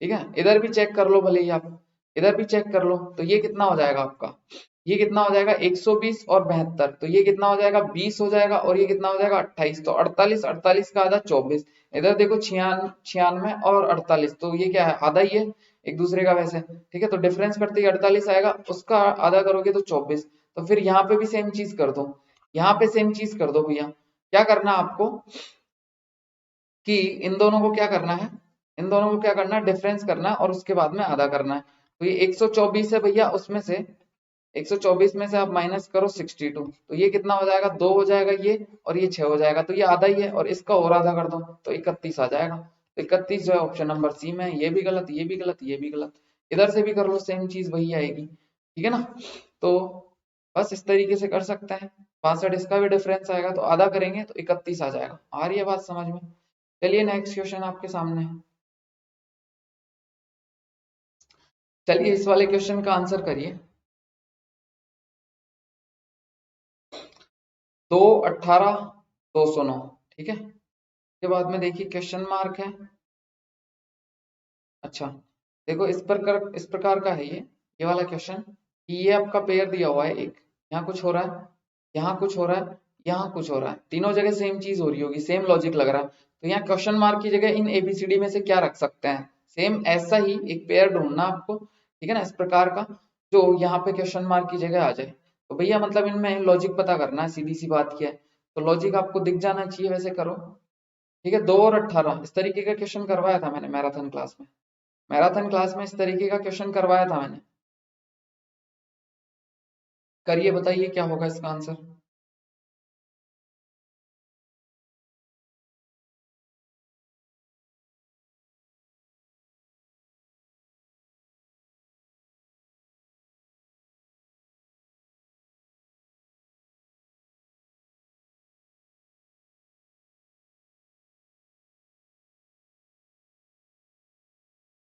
ठीक है, इधर भी चेक कर लो भले ही आप, इधर भी चेक कर लो, तो ये कितना हो जाएगा आपका, ये कितना हो जाएगा 120 और 72, तो ये कितना हो जाएगा 20 हो जाएगा, और ये कितना हो जाएगा 28, तो 48, 48 का आधा 24। इधर देखो 96 और 48, तो ये क्या है आधा ही है एक दूसरे का वैसे। ठीक है, तो डिफरेंस करते ही 48 आएगा, उसका आधा करोगे तो 24। तो फिर यहाँ पे भी सेम चीज कर दो, यहाँ पे सेम चीज कर दो भैया। क्या करना आपको कि इन दोनों को क्या करना है, इन दोनों को क्या करना है डिफरेंस करना है और उसके बाद में आधा करना है। तो ये 124 है भैया, उसमें से 124 में से आप माइनस करो 62, तो ये कितना हो जाएगा 2 हो जाएगा ये, और ये 6 हो जाएगा, तो ये आधा ही है, और इसका और आधा कर दो तो 31 आ जाएगा। तो 31 जो है ऑप्शन नंबर सी में है, ये भी गलत, ये भी गलत, ये भी गलत। इधर से भी कर लो सेम चीज वही आएगी। ठीक है ना, तो बस इस तरीके से कर सकते हैं। 62 इसका भी डिफरेंस आएगा तो आधा करेंगे तो 31 आ जाएगा। आ रही है बात समझ में। चलिए नेक्स्ट क्वेश्चन आपके सामने है, चलिए इस वाले क्वेश्चन का आंसर करिए। 2 18 209। ठीक है, के बाद में देखिए क्वेश्चन मार्क है। अच्छा, देखो इस प्रकार का है ये वाला क्वेश्चन, कि ये आपका पेयर दिया हुआ है एक, यहाँ कुछ हो रहा है, यहाँ कुछ हो रहा है, यहाँ कुछ हो रहा है, तीनों जगह सेम चीज हो रही होगी, सेम लॉजिक लग रहा है, तो यहाँ क्वेश्चन मार्क की जगह इन एबीसीडी में से क्या रख सकते हैं, सेम ऐसा ही एक पेयर ढूंढना आपको। ठीक है ना, इस प्रकार का जो यहाँ पे क्वेश्चन मार्क की जगह आ जाए। तो भैया मतलब इनमें लॉजिक पता करना है, सीधी सी बात क्या है। तो लॉजिक आपको दिख जाना चाहिए, वैसे करो। ठीक है, 2 और 18 इस तरीके का क्वेश्चन करवाया था मैंने मैराथन क्लास में। मैराथन क्लास में इस तरीके का क्वेश्चन करवाया था मैंने। करिए, बताइए क्या होगा इसका आंसर।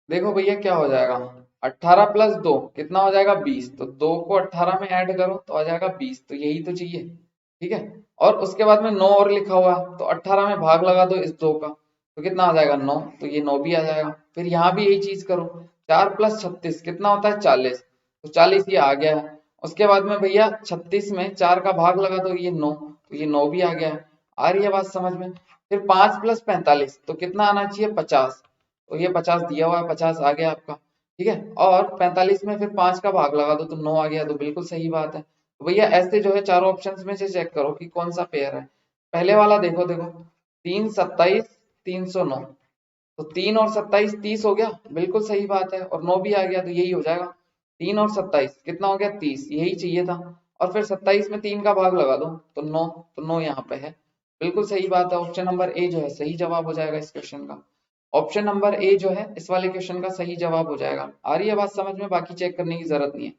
देखो भैया क्या हो जाएगा, 18 प्लस 2 कितना हो जाएगा 20, तो 2 को 18 में ऐड करो तो आ जाएगा 20, तो यही तो चाहिए। ठीक है, और उसके बाद में 9 और लिखा हुआ है, तो 18 में भाग लगा दो इस 2 का, तो कितना आ जाएगा 9, तो ये 9 भी आ जाएगा। फिर यहाँ भी यही चीज करो, 4 प्लस 36 कितना होता है 40, तो 40 ये आ गया है। उसके बाद में भैया 36 में 4 का भाग लगा दो ये 9, तो ये 9 भी आ गया है। आ रही है बात समझ में। फिर 5 प्लस 45 तो कितना आना चाहिए 50, तो ये 50 दिया हुआ है, 50 आ गया आपका। ठीक है, और 45 में फिर 5 का भाग लगा दो तो 9 आ गया, तो बिल्कुल सही बात है। तो भैया ऐसे जो है चारों ऑप्शंस में से चेक करो कि कौन सा पेयर है। पहले वाला देखो, देखो 3 27 309, तो 3 और 27 30 हो गया, बिल्कुल सही बात है, और 9 भी आ गया, तो यही हो जाएगा। 3 और 27 कितना हो गया 30, यही चाहिए था। और फिर 27 में 3 का भाग लगा दो तो 9, तो 9 यहाँ पे है। बिल्कुल सही बात है, ऑप्शन नंबर ए जो है सही जवाब हो जाएगा इस क्वेश्चन का। ऑप्शन नंबर ए जो है इस वाले क्वेश्चन का सही जवाब हो जाएगा। आ रही है बात समझ में, बाकी चेक करने की जरूरत नहीं है।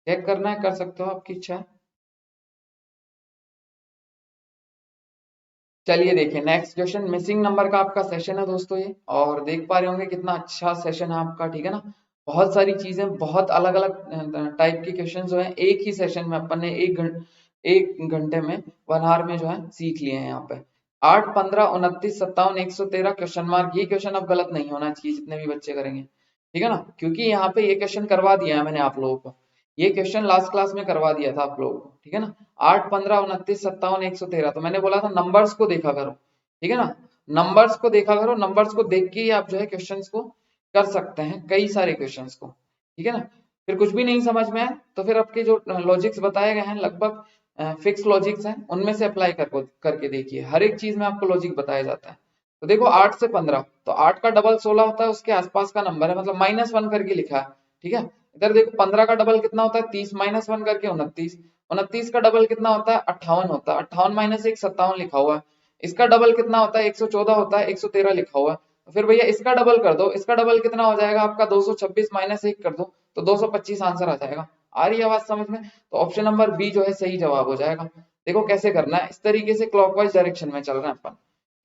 चेक करना है कर सकते हो, आपकी इच्छा है। चलिए देखिए नेक्स्ट क्वेश्चन, मिसिंग नंबर का आपका सेशन है दोस्तों ये, और देख पा रहे होंगे कितना अच्छा सेशन है आपका। ठीक है ना, बहुत सारी चीजें, बहुत अलग अलग टाइप के क्वेश्चन जो है एक ही सेशन में अपन ने 1 घंटे में 1 आवर में जो है सीख लिए हैं यहाँ पे। 8 15 29 57 113 क्वेश्चन मार्क, ये क्वेश्चन अब गलत नहीं होना चाहिए जितने भी बच्चे करेंगे। ठीक है ना, क्योंकि यहाँ पे ये क्वेश्चन करवा दिया है मैंने आप लोगों को, ये क्वेश्चन लास्ट क्लास में करवा दिया था आप लोगों को। ठीक है ना, 8 15 29 57 113, तो मैंने बोला था नंबर्स को देखा करो। ठीक है ना, नंबर्स को देखा करो, नंबर्स को देख के ही आप जो है क्वेश्चंस को कर सकते हैं, कई सारे क्वेश्चंस को। ठीक है ना, फिर कुछ भी नहीं समझ में आए तो फिर आपके जो लॉजिक्स बताए गए हैं लगभग फिक्स लॉजिक्स हैं, उनमें से अप्लाई करके देखिए, हर एक चीज में आपको लॉजिक बताया जाता है। तो देखो 8 से 15, तो 8 का डबल 16 होता है, उसके आसपास का नंबर है, मतलब -1 करके लिखा है। ठीक है, इधर देखो 15 का डबल कितना होता है 30, -1 करके 29, 29 का डबल कितना होता है 58 होता है, 58 माइनस 1 57 लिखा हुआ है। इसका डबल कितना होता है 114 होता है, 113 लिखा हुआ है। तो फिर भैया इसका डबल कर दो, इसका डबल कितना हो जाएगा आपका 226 माइनस 1 कर दो तो 225 आंसर आ जाएगा। आ रही है आवाज समझ में, तो ऑप्शन नंबर बी जो है सही जवाब हो जाएगा। देखो कैसे करना है, इस तरीके से क्लॉकवाइज डायरेक्शन में चल रहे हैं अपन।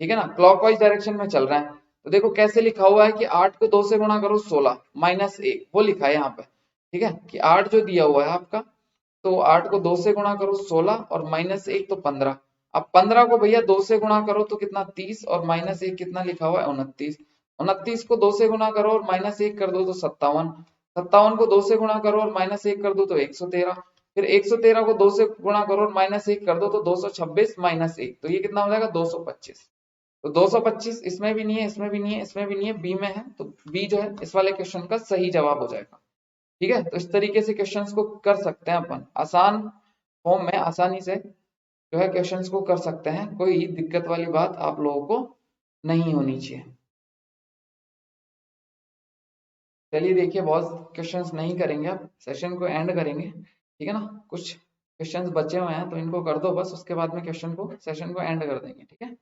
ठीक है ना, क्लॉकवाइज डायरेक्शन में चल रहे हैं। तो देखो कैसे लिखा हुआ है कि 8 को 2 से गुणा करो 16 माइनस 1, वो लिखा है यहाँ पे। ठीक है, कि 8 जो दिया हुआ है आपका, तो 8 को 2 से गुणा करो 16 और माइनस 1 तो 15। अब 15 को भैया 2 से गुणा करो तो कितना 30, और माइनस 1 कितना लिखा हुआ है 29। 29 को 2 से गुणा करो और माइनस 1 कर दो तो 57। 57 को 2 से गुणा करो और माइनस 1 कर दो तो 113। फिर 113 को 2 से गुणा करो और माइनस 1 कर दो तो 226 माइनस 1, तो ये कितना हो जाएगा 225। तो 225 इसमें भी नहीं है, इसमें भी नहीं है, इसमें भी नहीं है, बी में है, तो बी जो है इस वाले क्वेश्चन का सही जवाब हो जाएगा। ठीक है, तो इस तरीके से क्वेश्चंस को कर सकते हैं अपन, आसान फॉर्म में आसानी से जो है क्वेश्चंस को कर सकते हैं, कोई दिक्कत वाली बात आप लोगों को नहीं होनी चाहिए। चलिए देखिए, बहुत क्वेश्चंस नहीं करेंगे, अब सेशन को एंड करेंगे। ठीक है ना, कुछ क्वेश्चंस बचे हुए हैं तो इनको कर दो बस, उसके बाद में क्वेश्चन को सेशन को एंड कर देंगे। ठीक है,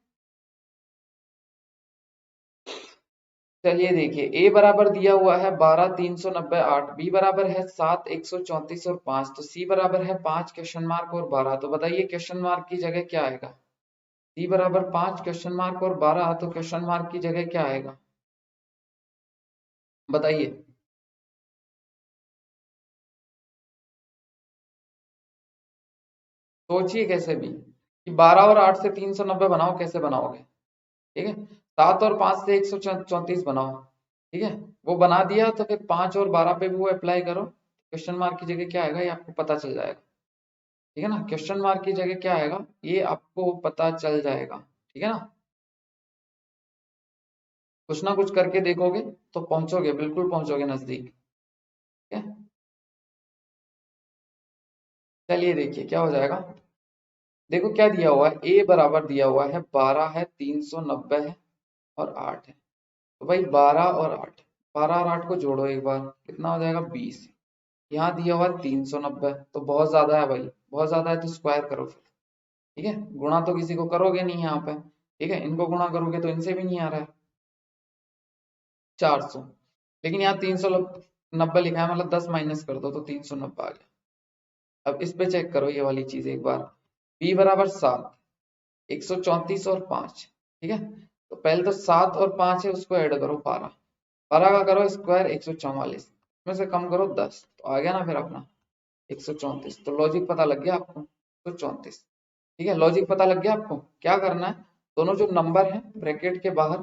चलिए देखिए, ए बराबर दिया हुआ है 12 390 8, बी बराबर है 7 134 और 5, तो सी बराबर है 5 क्वेश्चन मार्क और 12, तो बताइए क्वेश्चन मार्क की जगह क्या आएगा। सी बराबर 5 क्वेश्चन मार्क और 12, तो क्वेश्चन मार्क की जगह क्या आएगा बताइए। सोचिए कैसे भी, कि 12 और 8 से 390 बनाओ, कैसे बनाओगे। ठीक है, 7 और 5 से 134 बनाओ। ठीक है, वो बना दिया तो फिर 5 और 12 पे भी वो अप्लाई करो, क्वेश्चन मार्क की जगह क्या आएगा ये आपको पता चल जाएगा। ठीक है ना, क्वेश्चन मार्क की जगह क्या आएगा ये आपको पता चल जाएगा। ठीक है ना, कुछ ना कुछ करके देखोगे तो पहुंचोगे, बिल्कुल पहुंचोगे नजदीक। ठीक है, चलिए देखिए क्या हो जाएगा। देखो क्या दिया हुआ है, ए बराबर दिया हुआ है 12 है, 390 है और 8 है। तो भाई 12 और 8, 12 और 8 को जोड़ो एक बार, कितना हो जाएगा 20। यहाँ दिया हुआ है 390, तो बहुत ज्यादा है भाई, बहुत ज्यादा है तो स्क्वायर करो फिर। ठीक है, गुणा तो किसी को करोगे नहीं यहाँ पे। ठीक है, इनको गुणा करोगे तो इनसे भी नहीं आ रहा है 400, लेकिन यहाँ 390 लिखा है, मतलब 10 माइनस कर दो तो 390 आ गया। अब इस पे चेक करो ये वाली चीज एक बार, b बराबर 7, 134 और 5। ठीक है, तो पहले तो 7 और 5 है उसको ऐड करो 12, 12 का करो स्क्वायर 144, इसमें से कम करो 10, तो आ गया ना फिर अपना 134। तो लॉजिक पता लग गया आपको, 134। ठीक है, लॉजिक पता लग गया आपको। क्या करना है, दोनों जो नंबर है ब्रैकेट के बाहर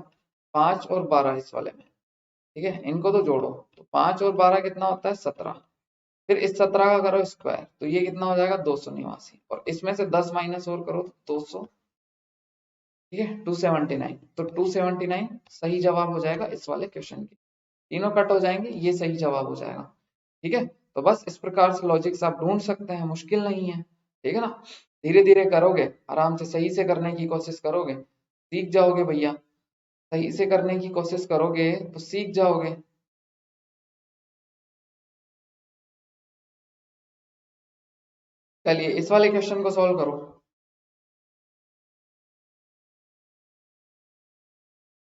5 और 12 इस वाले में, ठीक है, इनको तो जोड़ो, तो 5 और 12 कितना होता है 17। फिर इस 17 का करो स्क्वायर, तो ये कितना हो जाएगा 289, और इसमें से 10 माइनस और करो तो 200। ठीक है, 279, तो 279 सही जवाब हो जाएगा इस वाले क्वेश्चन की। तीनों कट हो जाएंगे, ये सही जवाब हो जाएगा। ठीक है, तो बस इस प्रकार से लॉजिक्स आप ढूंढ सकते हैं, मुश्किल नहीं है। ठीक है ना, धीरे धीरे करोगे, आराम से सही से करने की कोशिश करोगे, सीख जाओगे भैया। सही से करने की कोशिश करोगे तो सीख जाओगे। चलिए इस वाले क्वेश्चन को सॉल्व करो।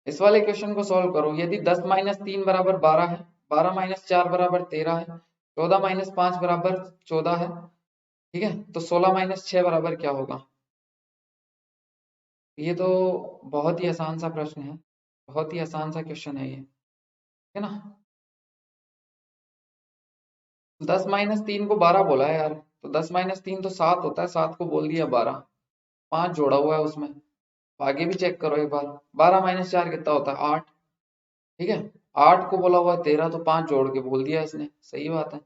इस वाले क्वेश्चन को सॉल्व करो। यदि 10 माइनस 3 बराबर 12 है, 12 माइनस 4 बराबर 13 है, 14 माइनस 5 बराबर 14 है, ठीक है, तो 16 माइनस 6 बराबर क्या होगा। ये तो बहुत ही आसान सा प्रश्न है, बहुत ही आसान सा क्वेश्चन है ये, है ना। 10 माइनस 3 को 12 बोला है यार, तो 10 माइनस 3 तो 7 होता है, 7 को बोल दिया 12, 5 जोड़ा हुआ है उसमें। आगे भी चेक करो एक बार, 12 माइनस 4 कितना होता है 8। ठीक है, 8 को बोला हुआ है 13, तो 5 जोड़ के बोल दिया इसने, सही बात है।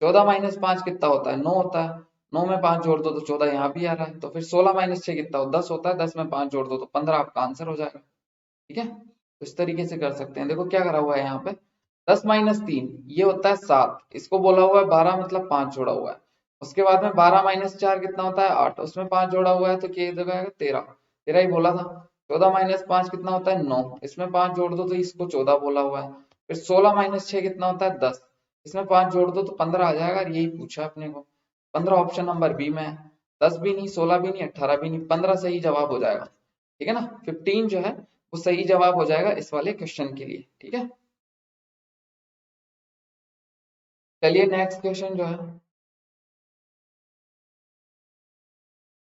14 माइनस 5 कितना होता है 9 होता है, 9 में 5 जोड़ दो तो 14 यहाँ भी आ रहा है। तो फिर 16 माइनस 6 कितना हो 10 होता है, 10 में 5 जोड़ दो तो 15, आपका आंसर हो जाएगा। ठीक है, तो इस तरीके से कर सकते हैं। देखो क्या करा हुआ है यहाँ पे, 10 माइनस 3 ये होता है 7, इसको बोला हुआ है 12, मतलब 5 जोड़ा हुआ है। उसके बाद में 12 माइनस 4 कितना होता है 8, उसमें 5 जोड़ा हुआ है तो क्या जगह है 13, 13 ही बोला था। 14 माइनस 5 कितना होता है 9, इसमें 5 जोड़ दो तो इसको 14 बोला हुआ है। फिर 16 माइनस 6 कितना होता है 10, इसमें 5 जोड़ दो तो 15 आ जाएगा, और यही पूछा अपने को। 15 ऑप्शन नंबर बी में है, 10 भी नहीं, 16 भी नहीं, 18 भी नहीं, 15 सही जवाब हो जाएगा। ठीक है ना, 15 जो है वो सही जवाब हो जाएगा इस वाले क्वेश्चन के लिए। ठीक है, चलिए नेक्स्ट क्वेश्चन जो है,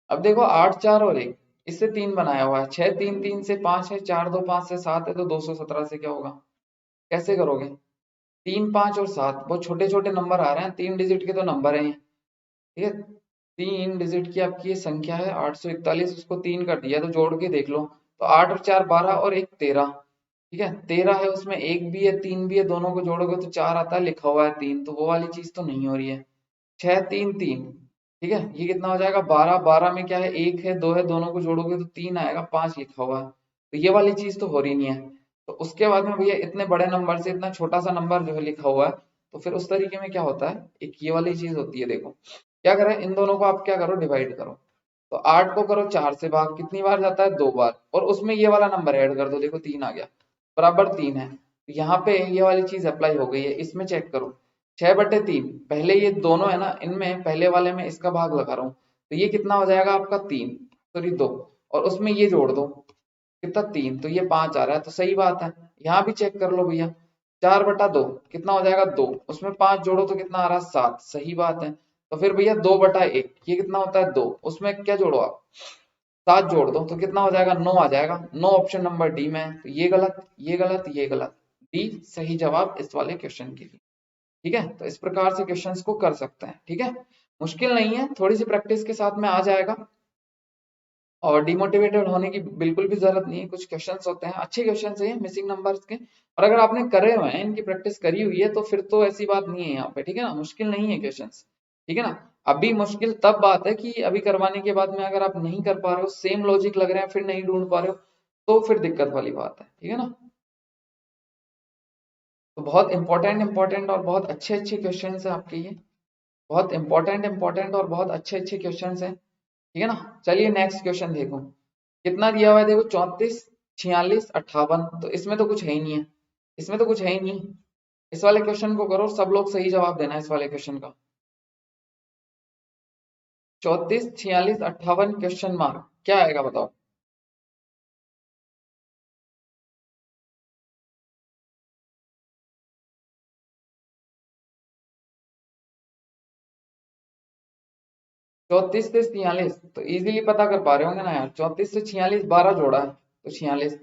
अब देखो 8 4 और 1, इससे 3 बनाया हुआ है, 6 3 3 से 5 है, 4 2 5 से 7 है, तो 217 से क्या होगा। कैसे करोगे, 3 5 और 7 बहुत छोटे छोटे नंबर आ रहे हैं, 3 डिजिट के तो नंबर है ये। ठीक है, 3 डिजिट की आपकी ये संख्या है 841, उसको 3 कर दिया तो जोड़ के देख लो, तो 8 और 4 12 और 1 13। ठीक है, 13 है, उसमें 1 भी है 3 भी है, दोनों को जोड़ोगे तो 4 आता है, लिखा हुआ है 3, तो वो वाली चीज तो नहीं हो रही है। 6 3 3, ठीक है, ये कितना हो जाएगा 12, 12 में क्या है 1 है 2 है, दोनों को जोड़ोगे तो 3 आएगा, 5 लिखा हुआ है, तो ये वाली चीज तो हो रही नहीं है। तो उसके बाद में भैया इतने बड़े नंबर से इतना छोटा सा नंबर जो है लिखा हुआ है, तो फिर उस तरीके में क्या होता है, एक ये वाली चीज होती है। देखो क्या करें, इन दोनों को आप क्या करो डिवाइड करो, तो 8 को करो 4 से भाग, कितनी बार जाता है 2 बार, और उसमें ये वाला नंबर ऐड कर दो, देखो 3 आ गया, बराबर 3 है, तो यहाँ पे ये वाली चीज अप्लाई हो गई है। इसमें चेक करो 6/3, पहले ये दोनों है ना, इनमें पहले वाले में इसका भाग लगा रहा हूँ, तो ये कितना हो जाएगा आपका 3, सॉरी 2, और उसमें ये जोड़ दो कितना 3, तो ये 5 आ रहा है, तो सही बात है। यहाँ भी चेक कर लो भैया, 4/2 कितना हो जाएगा 2, उसमें 5 जोड़ो तो कितना आ रहा है 7, सही बात है। तो फिर भैया 2/1 ये कितना होता है 2, उसमें क्या जोड़ो आप 7 जोड़ दो तो कितना हो जाएगा 9 आ जाएगा, 9 ऑप्शन नंबर डी में है, तो ये गलत ये गलत ये गलत, डी सही जवाब इस वाले क्वेश्चन के लिए। ठीक है, तो इस प्रकार से क्वेश्चंस को कर सकते हैं। ठीक है, मुश्किल नहीं है, थोड़ी सी प्रैक्टिस के साथ में आ जाएगा, और डिमोटिवेटेड होने की बिल्कुल भी जरूरत नहीं है। कुछ क्वेश्चंस होते हैं अच्छे क्वेश्चंस है मिसिंग नंबर्स के, और अगर आपने करे हुए हैं, इनकी प्रैक्टिस करी हुई है, तो फिर तो ऐसी बात नहीं है यहाँ पे। ठीक है ना, मुश्किल नहीं है क्वेश्चंस। ठीक है ना, अभी मुश्किल तब बात है कि अभी करवाने के बाद में अगर आप नहीं कर पा रहे हो, सेम लॉजिक लग रहे हैं फिर नहीं ढूंढ पा रहे हो, तो फिर दिक्कत वाली बात है। ठीक है ना, तो बहुत इंपॉर्टेंट इंपॉर्टेंट और बहुत अच्छे अच्छे क्वेश्चन है आपके ये, बहुत इंपॉर्टेंट और बहुत अच्छे क्वेश्चन हैं, ठीक है ना। चलिए नेक्स्ट क्वेश्चन देखो, कितना दिया हुआ है देखो 34, 46, 58। तो इसमें तो कुछ है ही नहीं है, इसमें तो कुछ है ही नहीं। इस वाले क्वेश्चन को करो, सब लोग सही जवाब देना है इस वाले क्वेश्चन का। 34, 46, 58 क्वेश्चन मार्क क्या आएगा बताओ। 34 से 46 तो इजीली पता कर पा रहे होंगे ना यार। 34 से 46 12 जोड़ा है तो 46,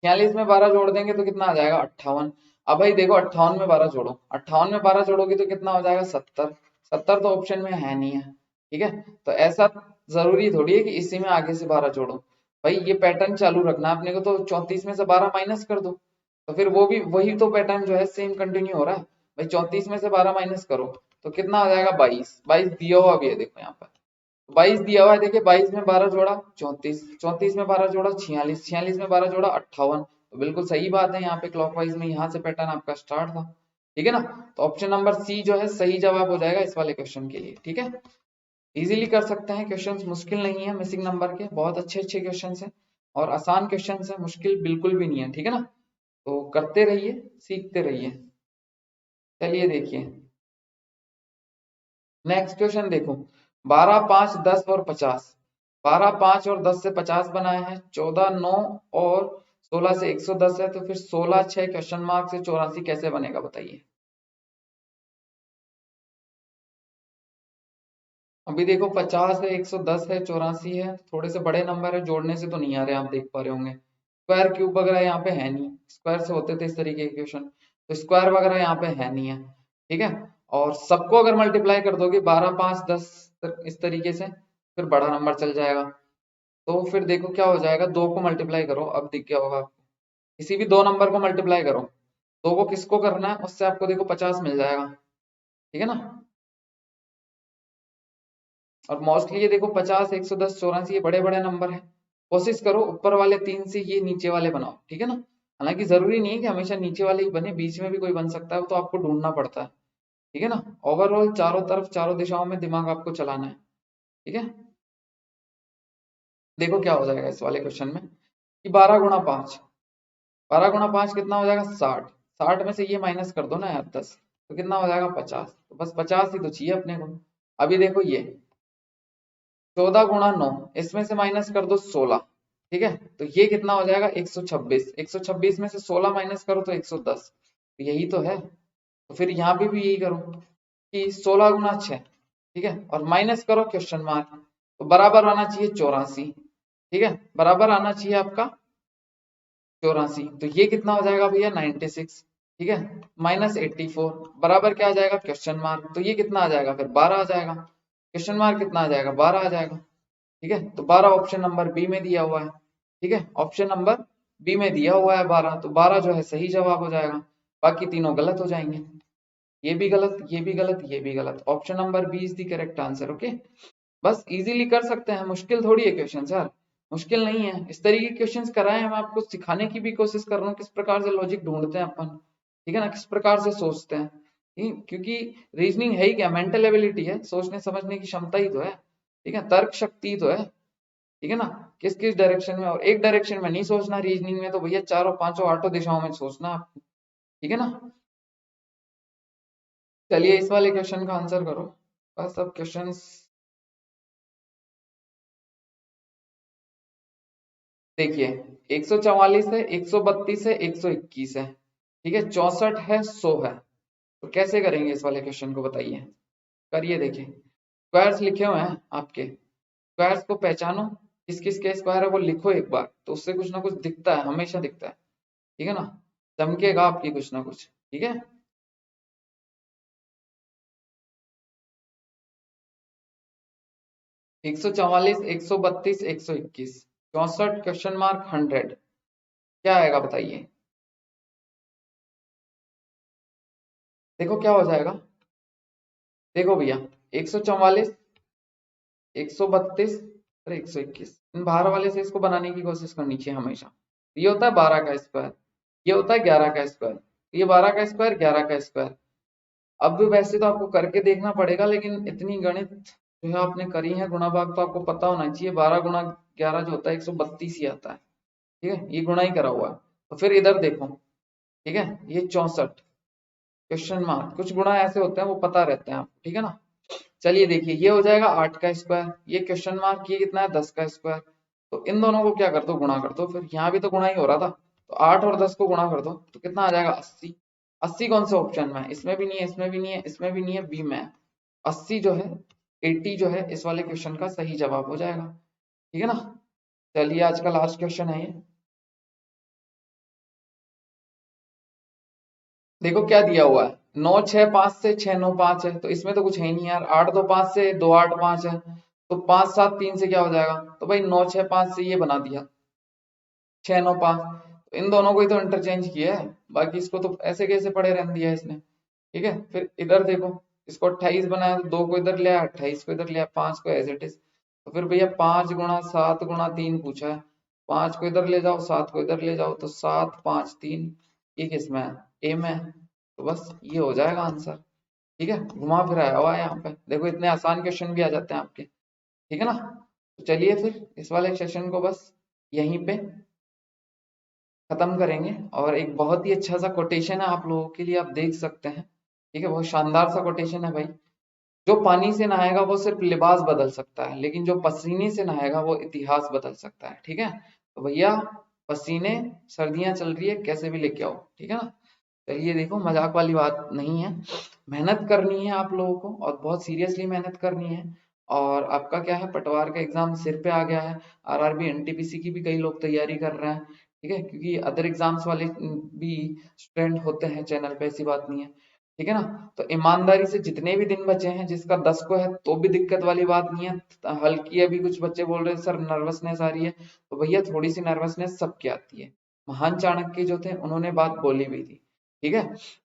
46 में 12 जोड़ देंगे तो कितना आ जाएगा 58। अब भाई देखो 58 में 12 जोड़ो, 58 में 12 जोड़ोगे तो कितना हो जाएगा 70। 70 तो ऑप्शन में है नहीं है, ठीक है। तो ऐसा जरूरी थोड़ी है कि इसी में आगे से 12 जोड़ो। भाई ये पैटर्न चालू रखना है अपने को, तो 34 में से 12 माइनस कर दो, तो फिर वो भी वही तो पैटर्न जो है सेम कंटिन्यू हो रहा है। भाई 34 में से 12 माइनस करो तो कितना आ जाएगा 22। 22 दिया हुआ भी है देखो यहाँ पर, 22 दिया हुआ है देखिए। 22 में 12 जोड़ा 34, 34 में 12 जोड़ा 46, 46 में 12 जोड़ा 58। तो बिल्कुल सही बात है, यहाँ पे क्लॉकवाइज में यहाँ से पैटर्न आपका स्टार्ट था, ठीक है ना। तो ऑप्शन नंबर सी जो है सही जवाब हो जाएगा इस वाले क्वेश्चन के लिए, ठीक है। इजीली कर सकते हैं क्वेश्चंस, मुश्किल नहीं है। मिसिंग नंबर के बहुत अच्छे क्वेश्चंस हैं और आसान क्वेश्चंस हैं, मुश्किल बिल्कुल भी नहीं है, ठीक है ना। तो करते रहिए, सीखते रहिए। चलिए देखिए नेक्स्ट क्वेश्चन देखो, 12, 5, 10 और 50। 12, 5 और 10 से 50 बनाया है, 14, 9 और 16 से 110 है, तो फिर 16, 6 क्वेश्चन मार्क से 84 कैसे बनेगा बताइए। अभी देखो 50 है, 110 है, 84 है, थोड़े से बड़े नंबर है, जोड़ने से तो नहीं आ रहे, आप देख पा रहे होंगे। स्क्वायर क्यूब वगैरह यहाँ पे है नहीं, स्क्वायर से होते थे इस तरीके के क्वेश्चन, तो स्क्वायर वगैरह यहाँ पे है नहीं है, ठीक है। और सबको अगर मल्टीप्लाई कर दोगे 12, 5, 10 इस तरीके से, फिर बड़ा नंबर चल जाएगा। तो फिर देखो क्या हो जाएगा, दो को मल्टीप्लाई करो, अब दिख गया होगा आपको। किसी भी दो नंबर को मल्टीप्लाई करो, दो को किसको करना है उससे आपको देखो 50 मिल जाएगा, ठीक है ना। और मोस्टली ये देखो 50, 110, 84 ये बड़े बड़े नंबर है। कोशिश करो ऊपर वाले तीन से ये नीचे वाले बनाओ, ठीक है ना। हालांकि जरूरी नहीं है कि हमेशा नीचे वाले ही बने, बीच में भी कोई बन सकता है, वो तो आपको ढूंढना पड़ता है, ठीक है ना। ओवरऑल चारों तरफ चारों दिशाओं में दिमाग आपको चलाना है, ठीक है। देखो क्या हो जाएगा इस वाले क्वेश्चन में कि 12 गुणा 5, 12 गुणा 5 कितना हो जाएगा 60। 60 में से ये माइनस कर दो ना यार 10, तो कितना हो जाएगा 50। तो बस 50 ही तो चाहिए अपने को। अभी देखो ये 14 गुणा 9, इसमें से माइनस कर दो 16, ठीक है। तो ये कितना हो जाएगा 126। 126 में से 16 माइनस करो तो 110, तो यही तो है। तो फिर यहाँ पे भी यही करो कि 16 गुणा 6, ठीक है, और माइनस करो क्वेश्चन मार्क, तो बराबर आना चाहिए 84, ठीक है, बराबर आना चाहिए आपका 84। तो ये कितना हो जाएगा भैया 96, ठीक है, -84 बराबर क्या आ जाएगा क्वेश्चन मार्क। तो ये कितना आ जाएगा फिर 12 आ जाएगा, क्वेश्चन मार्क कितना आ जाएगा 12 आ जाएगा, ठीक है। तो 12 ऑप्शन नंबर बी में दिया हुआ है, ठीक है, ऑप्शन नंबर बी में दिया हुआ है 12, तो 12 जो है सही जवाब हो जाएगा। बाकी तीनों गलत हो जाएंगे, ये भी गलत, ये भी गलत, ये भी गलत। Option number B is the correct answer, okay. बस इजीली कर सकते हैं, मुश्किल थोड़ी है क्वेश्चन यार, मुश्किल नहीं है। इस तरीके के क्वेश्चंस कराए हैं, मैं आपको सिखाने की भी कोशिश कर रहा हूँ किस प्रकार से लॉजिक ढूंढते हैं अपन, ठीक है ना, किस प्रकार से सोचते हैं। क्योंकि रीजनिंग है ही क्या, मेंटल एबिलिटी है, सोचने समझने की क्षमता ही तो है, ठीक है, तर्क शक्ति ही तो है, ठीक है ना। किस किस डायरेक्शन में, और एक डायरेक्शन में नहीं सोचना रीजनिंग में, तो भैया चारों पांचों आठों दिशाओं में सोचना आपको, ठीक है ना। चलिए इस वाले क्वेश्चन का आंसर करो। बस अब क्वेश्चंस देखिए, 144 है, 132 है, 121 है, ठीक है, 64 है, 100 है। तो कैसे करेंगे इस वाले क्वेश्चन को बताइए। करिए देखिए, स्क्वायर्स लिखे हुए हैं आपके, स्क्वायर्स को पहचानो, किस किस के स्क्वायर है वो लिखो एक बार, तो उससे कुछ ना कुछ दिखता है, हमेशा दिखता है, ठीक है ना, चमकेगा आपकी कुछ ना कुछ, ठीक है। 144, 132, 121, 64 क्वेश्चन मार्क 100 क्या आएगा बताइए। देखो क्या हो जाएगा, देखो भैया 144, 132 और 121, इन बाहर वाले से इसको बनाने की कोशिश करनी चाहिए हमेशा। ये होता है 12 का स्क्वायर, ये होता है 11 का स्क्वायर, ये 12 का स्क्वायर, 11 का स्क्वायर, अब वैसे तो आपको करके देखना पड़ेगा, लेकिन इतनी गणित जो है आपने करी है गुणा भाग तो आपको पता होना चाहिए। 12 गुणा 11 जो होता है 132 ही आता है। ठीक है, ये गुणा ही करा हुआ है। तो फिर इधर देखो, ठीक है, ये 64 क्वेश्चन मार्क, कुछ गुणा ऐसे होते हैं वो पता रहते हैं आपको, ठीक है ना। चलिए देखिए, ये हो जाएगा 8 का स्क्वायर, ये क्वेश्चन मार्क ये कितना है 10 का स्क्वायर। तो इन दोनों को क्या कर दो, गुणा कर दो। फिर यहाँ भी तो गुणा ही हो रहा था, तो 8 और 10 को गुणा कर दो तो कितना आ जाएगा 80। 80 कौन से ऑप्शन में है, इसमें भी नहीं है, इसमें भी नहीं है, इसमें भी नहीं है, बी में है। 80 जो है 80 जो है इस वाले क्वेश्चन का सही जवाब हो जाएगा। ठीक है ना। चलिए आज का लास्ट क्वेश्चन है ये। देखो क्या दिया हुआ है, 9 6 5 से 6 9 5 है, तो इसमें तो कुछ है ही नहीं यार। 8 2 5 से 2 8 5 है, तो 5 7 3 से क्या हो जाएगा, तो भाई 9 6 5 से ये बना दिया 6 9 5। तो इन दोनों को ही तो इंटरचेंज किया है, बाकी इसको तो ऐसे कैसे पड़े रहने दिया है इसने। ठीक है, फिर इधर देखो, इसको 28 बनाया तो 2 को इधर ले आया, 28 को इधर ले आया, 5 को एज इट इज। तो फिर भैया 5 गुणा 7 गुणा 3 पूछा है, 5 को इधर ले जाओ, 7 को इधर ले जाओ, तो 7 5 3, ये किस में है, ए में है। तो बस ये हो जाएगा आंसर। ठीक है, घुमा फिराया हुआ है यहाँ पे, देखो इतने आसान क्वेश्चन भी आ जाते हैं आपके। ठीक है ना। तो चलिए फिर इस वाले सेशन को बस यहीं पे खत्म करेंगे। और एक बहुत ही अच्छा सा कोटेशन है आप लोगों के लिए, आप देख सकते हैं। ठीक है, बहुत शानदार सा कोटेशन है भाई। जो पानी से नहाएगा वो सिर्फ लिबास बदल सकता है, लेकिन जो पसीने से नहाएगा वो इतिहास बदल सकता है। ठीक है, तो भैया पसीने, सर्दियां चल रही है, कैसे भी लेके आओ। ठीक है ना। चलिए देखो, मजाक वाली बात नहीं है, मेहनत करनी है आप लोगों को, और बहुत सीरियसली मेहनत करनी है। और आपका क्या है, पटवार का एग्जाम सिर पे आ गया है। आरआरबी एनटीपीसी की भी कई लोग तैयारी कर रहे हैं। ठीक है, क्योंकि अदर एग्जाम्स वाले भी स्टूडेंट होते हैं चैनल पे, ऐसी बात नहीं है। ठीक है ना। तो ईमानदारी से जितने भी दिन बचे हैं, जिसका 10 को है तो भी दिक्कत वाली बात नहीं है। हल्की, अभी कुछ बच्चे बोल रहे हैं सर नर्वसनेस आ रही है, तो भैया थोड़ी सी नर्वसनेस सबकी आती है। महान चाणक्य जो थे उन्होंने बात बोली भी थी। ठीक है,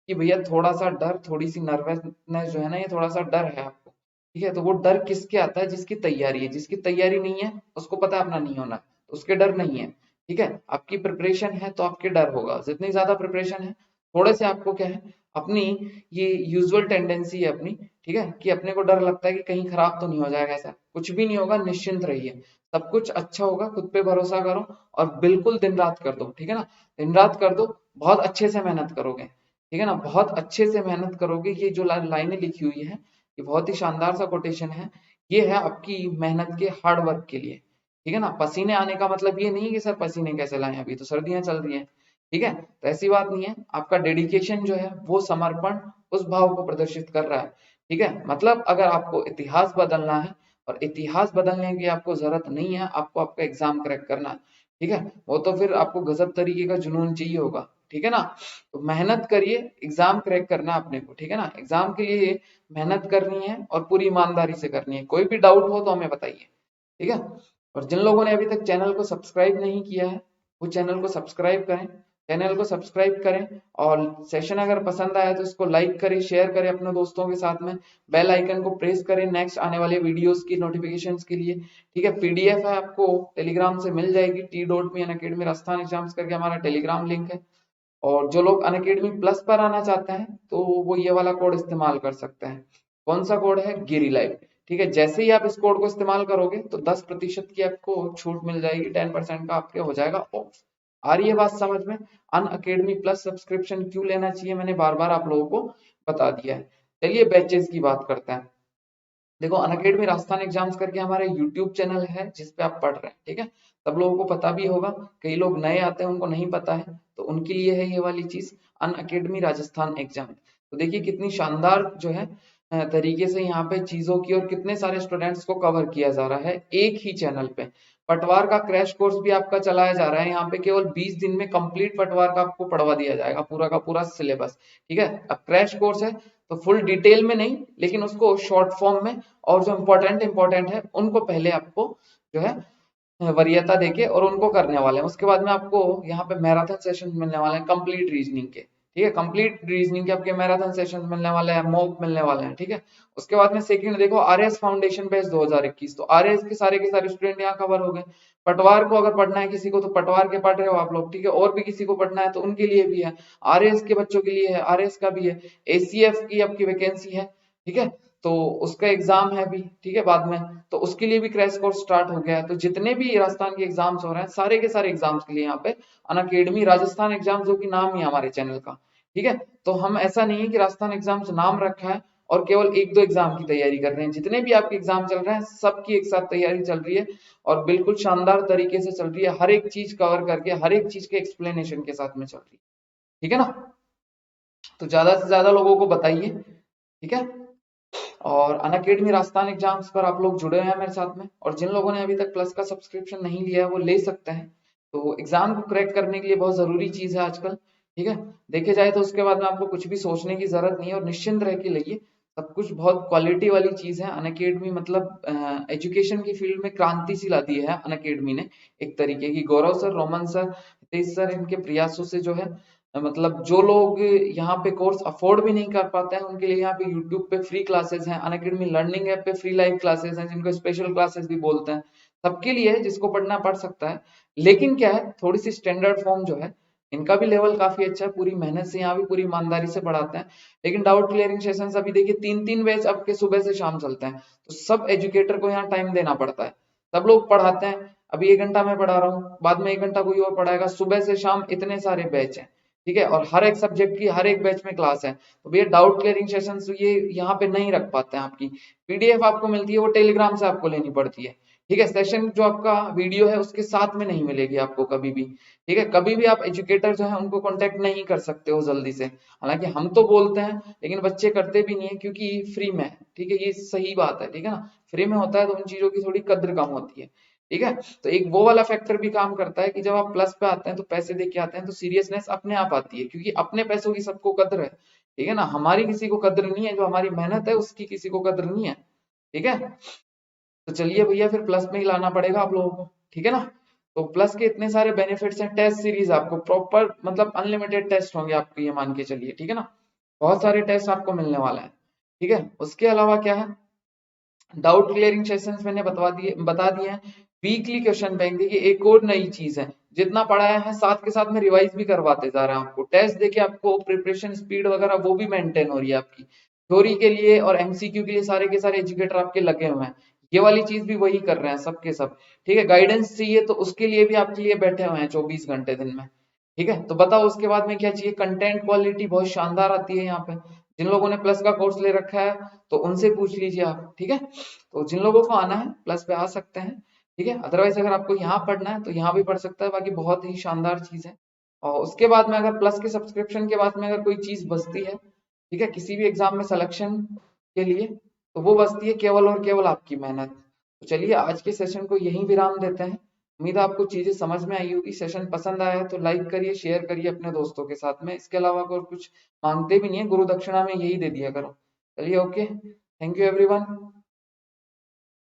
कि भैया थोड़ा सा डर, थोड़ी सी नर्वसनेस जो है ना, ये थोड़ा सा डर है आपको। ठीक है, तो वो डर किसके आता है, जिसकी तैयारी है। जिसकी तैयारी नहीं है उसको पता है अपना नहीं होना, तो उसके डर नहीं है। ठीक है, आपकी प्रिपरेशन है तो आपके डर होगा, जितनी ज्यादा प्रिपरेशन है, थोड़े से आपको क्या है, अपनी ये यूजुअल टेंडेंसी है अपनी। ठीक है, कि अपने को डर लगता है कि कहीं खराब तो नहीं हो जाएगा, ऐसा कुछ भी नहीं होगा, निश्चिंत रहिए, सब कुछ अच्छा होगा, खुद पे भरोसा करो। और बिल्कुल दिन रात कर दो। ठीक है ना, दिन रात कर दो, बहुत अच्छे से मेहनत करोगे। ठीक है ना, बहुत अच्छे से मेहनत करोगे। ये जो लाइनें लिखी हुई है, ये बहुत ही शानदार सा कोटेशन है। ये है आपकी मेहनत के, हार्ड वर्क के लिए। ठीक है ना, पसीने आने का मतलब ये नहीं कि सर पसीने कैसे लाएं, अभी तो सर्दियां चल रही हैं। ठीक है, तो ऐसी बात नहीं है, आपका डेडिकेशन जो है वो समर्पण, उस भाव को प्रदर्शित कर रहा है। ठीक है, मतलब अगर आपको इतिहास बदलना है, और इतिहास बदलने की आपको जरूरत नहीं है, आपको आपका एग्जाम क्रैक करना है। ठीक है, वो तो फिर आपको गजब तरीके का जुनून चाहिए होगा। ठीक है ना, तो मेहनत करिए, एग्जाम क्रैक करना है अपने को। ठीक है ना, एग्जाम के लिए मेहनत करनी है और पूरी ईमानदारी से करनी है। कोई भी डाउट हो तो हमें बताइए। ठीक है, और जिन लोगों ने अभी तक चैनल को सब्सक्राइब नहीं किया है, वो चैनल को सब्सक्राइब करें, चैनल को सब्सक्राइब करें। और सेशन अगर पसंद आया तो इसको लाइक करें, शेयर करें अपने दोस्तों के साथ में, बेल आइकन को प्रेस करें नेक्स्ट आने वाले वीडियोस की नोटिफिकेशंस के लिए। ठीक है, पीडीएफ है, आपको टेलीग्राम से मिल जाएगी, t.me राजस्थान एग्जाम्स करके हमारा टेलीग्राम लिंक है। और जो लोग अनअकैडमी प्लस पर आना चाहते हैं तो वो ये वाला कोड इस्तेमाल कर सकते हैं। कौन सा कोड है, गिरी लाइव। ठीक है, जैसे ही आप इस कोड को इस्तेमाल करोगे तो 10% की आपको छूट मिल जाएगी, 10% का आपके हो जाएगा ऑफ। आ रही है बात समझ में। अनअकैडमी प्लस सब्सक्रिप्शन क्यों लेना चाहिए, मैंने बार बार आप लोगों को बता दिया है। चलिए बैचेस की बात करते हैं। देखो, अनअकैडमी राजस्थान एग्जाम्स करके हमारे यूट्यूब चैनल है जिसपे आप पढ़ रहे हैं। ठीक है, सब लोगों को पता भी होगा, कई लोग नए आते हैं उनको नहीं पता है, तो उनके लिए है ये वाली चीज, अनअकैडमी राजस्थान एग्जाम। तो देखिए कितनी शानदार जो है तरीके से यहाँ पे चीजों की, और कितने सारे स्टूडेंट्स को कवर किया जा रहा है एक ही चैनल पे। पटवार का क्रैश कोर्स भी आपका चलाया जा रहा है यहाँ पे, केवल 20 दिन में कंप्लीट पटवार का आपको पढ़वा दिया जाएगा, पूरा का पूरा सिलेबस। ठीक है, अब क्रैश कोर्स है तो फुल डिटेल में नहीं, लेकिन उसको शॉर्ट फॉर्म में, और जो इम्पोर्टेंट है उनको पहले आपको जो है वरीयता देके और उनको करने वाले हैं। उसके बाद में आपको यहाँ पे मैराथन सेशन मिलने वाले हैं कंप्लीट रीजनिंग के। ठीक है। कंप्लीट रीजनिंग के आपके मैराथन सेशन मिलने वाले हैं, मॉक मिलने वाले हैं, ठीक है। उसके बाद में सेकंड देखो आरएस फाउंडेशन बेस 2021, तो आरएस के सारे स्टूडेंट यहाँ कवर हो गए। पटवार को अगर पढ़ना है किसी को तो पटवार के पढ़ रहे हो आप लोग, ठीक है। और भी किसी को पढ़ना है तो उनके लिए भी है, आरएस के बच्चों के लिए है, आरएस का भी है। एसीएफ की आपकी वैकेंसी है, ठीक है, तो उसका एग्जाम है भी, ठीक है, बाद में, तो उसके लिए भी क्रैश कोर्स स्टार्ट हो गया है। तो जितने भी राजस्थान के एग्जाम्स हो रहे हैं सारे के सारे एग्जाम्स के लिए यहाँ पे अनअकैडमी राजस्थान एग्जाम, जो कि नाम ही है हमारे चैनल का, ठीक है। तो हम ऐसा नहीं है कि राजस्थान एग्जाम्स नाम रखा है और केवल एक दो एग्जाम की तैयारी कर रहे हैं, जितने भी आपके एग्जाम चल रहे हैं सबकी एक साथ तैयारी चल रही है और बिल्कुल शानदार तरीके से चल रही है, हर एक चीज कवर करके हर एक चीज के एक्सप्लेनेशन के साथ में चल रही है, ठीक है ना। तो ज्यादा से ज्यादा लोगों को बताइए, ठीक है। और अनअकैडमी राजस्थान एग्जाम्स पर आप लोग जुड़े हैं मेरे साथ में, और जिन लोगों ने अभी तक प्लस का सब्सक्रिप्शन नहीं लिया है वो ले सकते हैं। तो एग्जाम को क्रैक करने के लिए बहुत जरूरी चीज है आजकल, ठीक है। देखे जाए तो उसके बाद में आपको कुछ भी सोचने की जरूरत नहीं है और निश्चिंत रह के लइए, सब कुछ बहुत क्वालिटी वाली चीज है। अनअकैडमी मतलब एजुकेशन की फील्ड में क्रांति सी ला दी है अनअकैडमी ने, एक तरीके की। Gaurav sir, Roman sir, Hitesh sir, इनके प्रयासों से जो है मतलब जो लोग यहाँ पे कोर्स अफोर्ड भी नहीं कर पाते हैं उनके लिए यहाँ पे यूट्यूब पे फ्री क्लासेस हैं, अनअकैडमी लर्निंग ऐप पे फ्री लाइव क्लासेस हैं जिनको स्पेशल क्लासेस भी बोलते हैं। सबके लिए है, जिसको पढ़ना पढ़ सकता है। लेकिन क्या है, थोड़ी सी स्टैंडर्ड फॉर्म जो है, इनका भी लेवल काफी अच्छा है, पूरी मेहनत से यहाँ भी पूरी ईमानदारी से पढ़ाते हैं। लेकिन डाउट क्लियरिंग सेशंस अभी देखिए 3-3 बैच आपके सुबह से शाम चलते हैं, तो सब एजुकेटर को यहाँ टाइम देना पड़ता है। सब लोग पढ़ाते हैं, अभी 1 घंटा मैं पढ़ा रहा हूँ, बाद में 1 घंटा कोई और पढ़ाएगा, सुबह से शाम इतने सारे बैच हैं, ठीक है। और हर एक सब्जेक्ट की हर एक बैच में क्लास है। तो भैया डाउट क्लियरिंग सेशंस ये यहाँ पे नहीं रख पाते हैं। आपकी पीडीएफ आपको मिलती है वो टेलीग्राम से आपको लेनी पड़ती है, ठीक है। सेशन जो आपका वीडियो है उसके साथ में नहीं मिलेगी आपको कभी भी, ठीक है। कभी भी आप एजुकेटर जो है उनको कांटेक्ट नहीं कर सकते हो जल्दी से। हालांकि हम तो बोलते हैं लेकिन बच्चे करते भी नहीं है क्योंकि फ्री में है, ठीक है, ये सही बात है, ठीक है ना। फ्री में होता है तो उन चीजों की थोड़ी कद्र कम होती है, ठीक है। तो एक वो वाला फैक्टर भी काम करता है कि जब आप प्लस पे आते हैं तो पैसे दे के आते हैं तो सीरियसनेस अपने आप आती है, क्योंकि अपने पैसों की सबको कद्र है, ठीक है ना। हमारी किसी को कद्र नहीं है, जो हमारी मेहनत है उसकी किसी को कद्र नहीं है, ठीक है। तो चलिए भैया फिर प्लस में ही लाना पड़ेगा आप लोगों को, ठीक है ना। तो प्लस के इतने सारे बेनिफिट्स हैं, टेस्ट सीरीज आपको प्रॉपर मतलब अनलिमिटेड टेस्ट होंगे आपको, ये मान के चलिए, ठीक है ना। बहुत सारे टेस्ट आपको मिलने वाला है, ठीक है। उसके अलावा क्या है, डाउट क्लियरिंग सेशंस मैंने बता दिए हैं। वीकली क्वेश्चन बैंक, देखिए एक और नई चीज है, जितना पढ़ाया है साथ के साथ में रिवाइज भी करवाते जा रहे हैं आपको। टेस्ट देखिए आपको प्रिपरेशन स्पीड वगैरह वो भी मेंटेन हो रही है आपकी, थ्योरी के लिए और एमसीक्यू के लिए सारे के सारे एजुकेटर आपके लगे हुए हैं। ये वाली चीज भी वही कर रहे हैं सबके सब, ठीक है। गाइडेंस चाहिए तो उसके लिए भी आपके लिए बैठे हुए हैं 24 घंटे दिन में, ठीक है। तो बताओ उसके बाद में क्या चाहिए, कंटेंट क्वालिटी बहुत शानदार आती है यहाँ पे। जिन लोगों ने प्लस का कोर्स ले रखा है तो उनसे पूछ लीजिए आप, ठीक है। तो जिन लोगों को आना है प्लस पे आ सकते हैं, ठीक है। अदरवाइज अगर आपको यहाँ पढ़ना है तो यहाँ भी पढ़ सकता है, बाकी बहुत ही शानदार चीज है। और उसके बाद में अगर प्लस के सब्सक्रिप्शन के बाद में अगर कोई चीज बचती है, ठीक है, किसी भी एग्जाम में सिलेक्शन के लिए, तो वो बचती है केवल और केवल आपकी मेहनत। तो चलिए आज के सेशन को यहीं विराम देते हैं। उम्मीद है आपको चीजें समझ में आई होगी। सेशन पसंद आया है तो लाइक करिए, शेयर करिए अपने दोस्तों के साथ में। इसके अलावा और कुछ मांगते भी नहीं है, गुरु दक्षिणा में यही दे दिया करो। चलिए ओके, थैंक यू एवरीवन।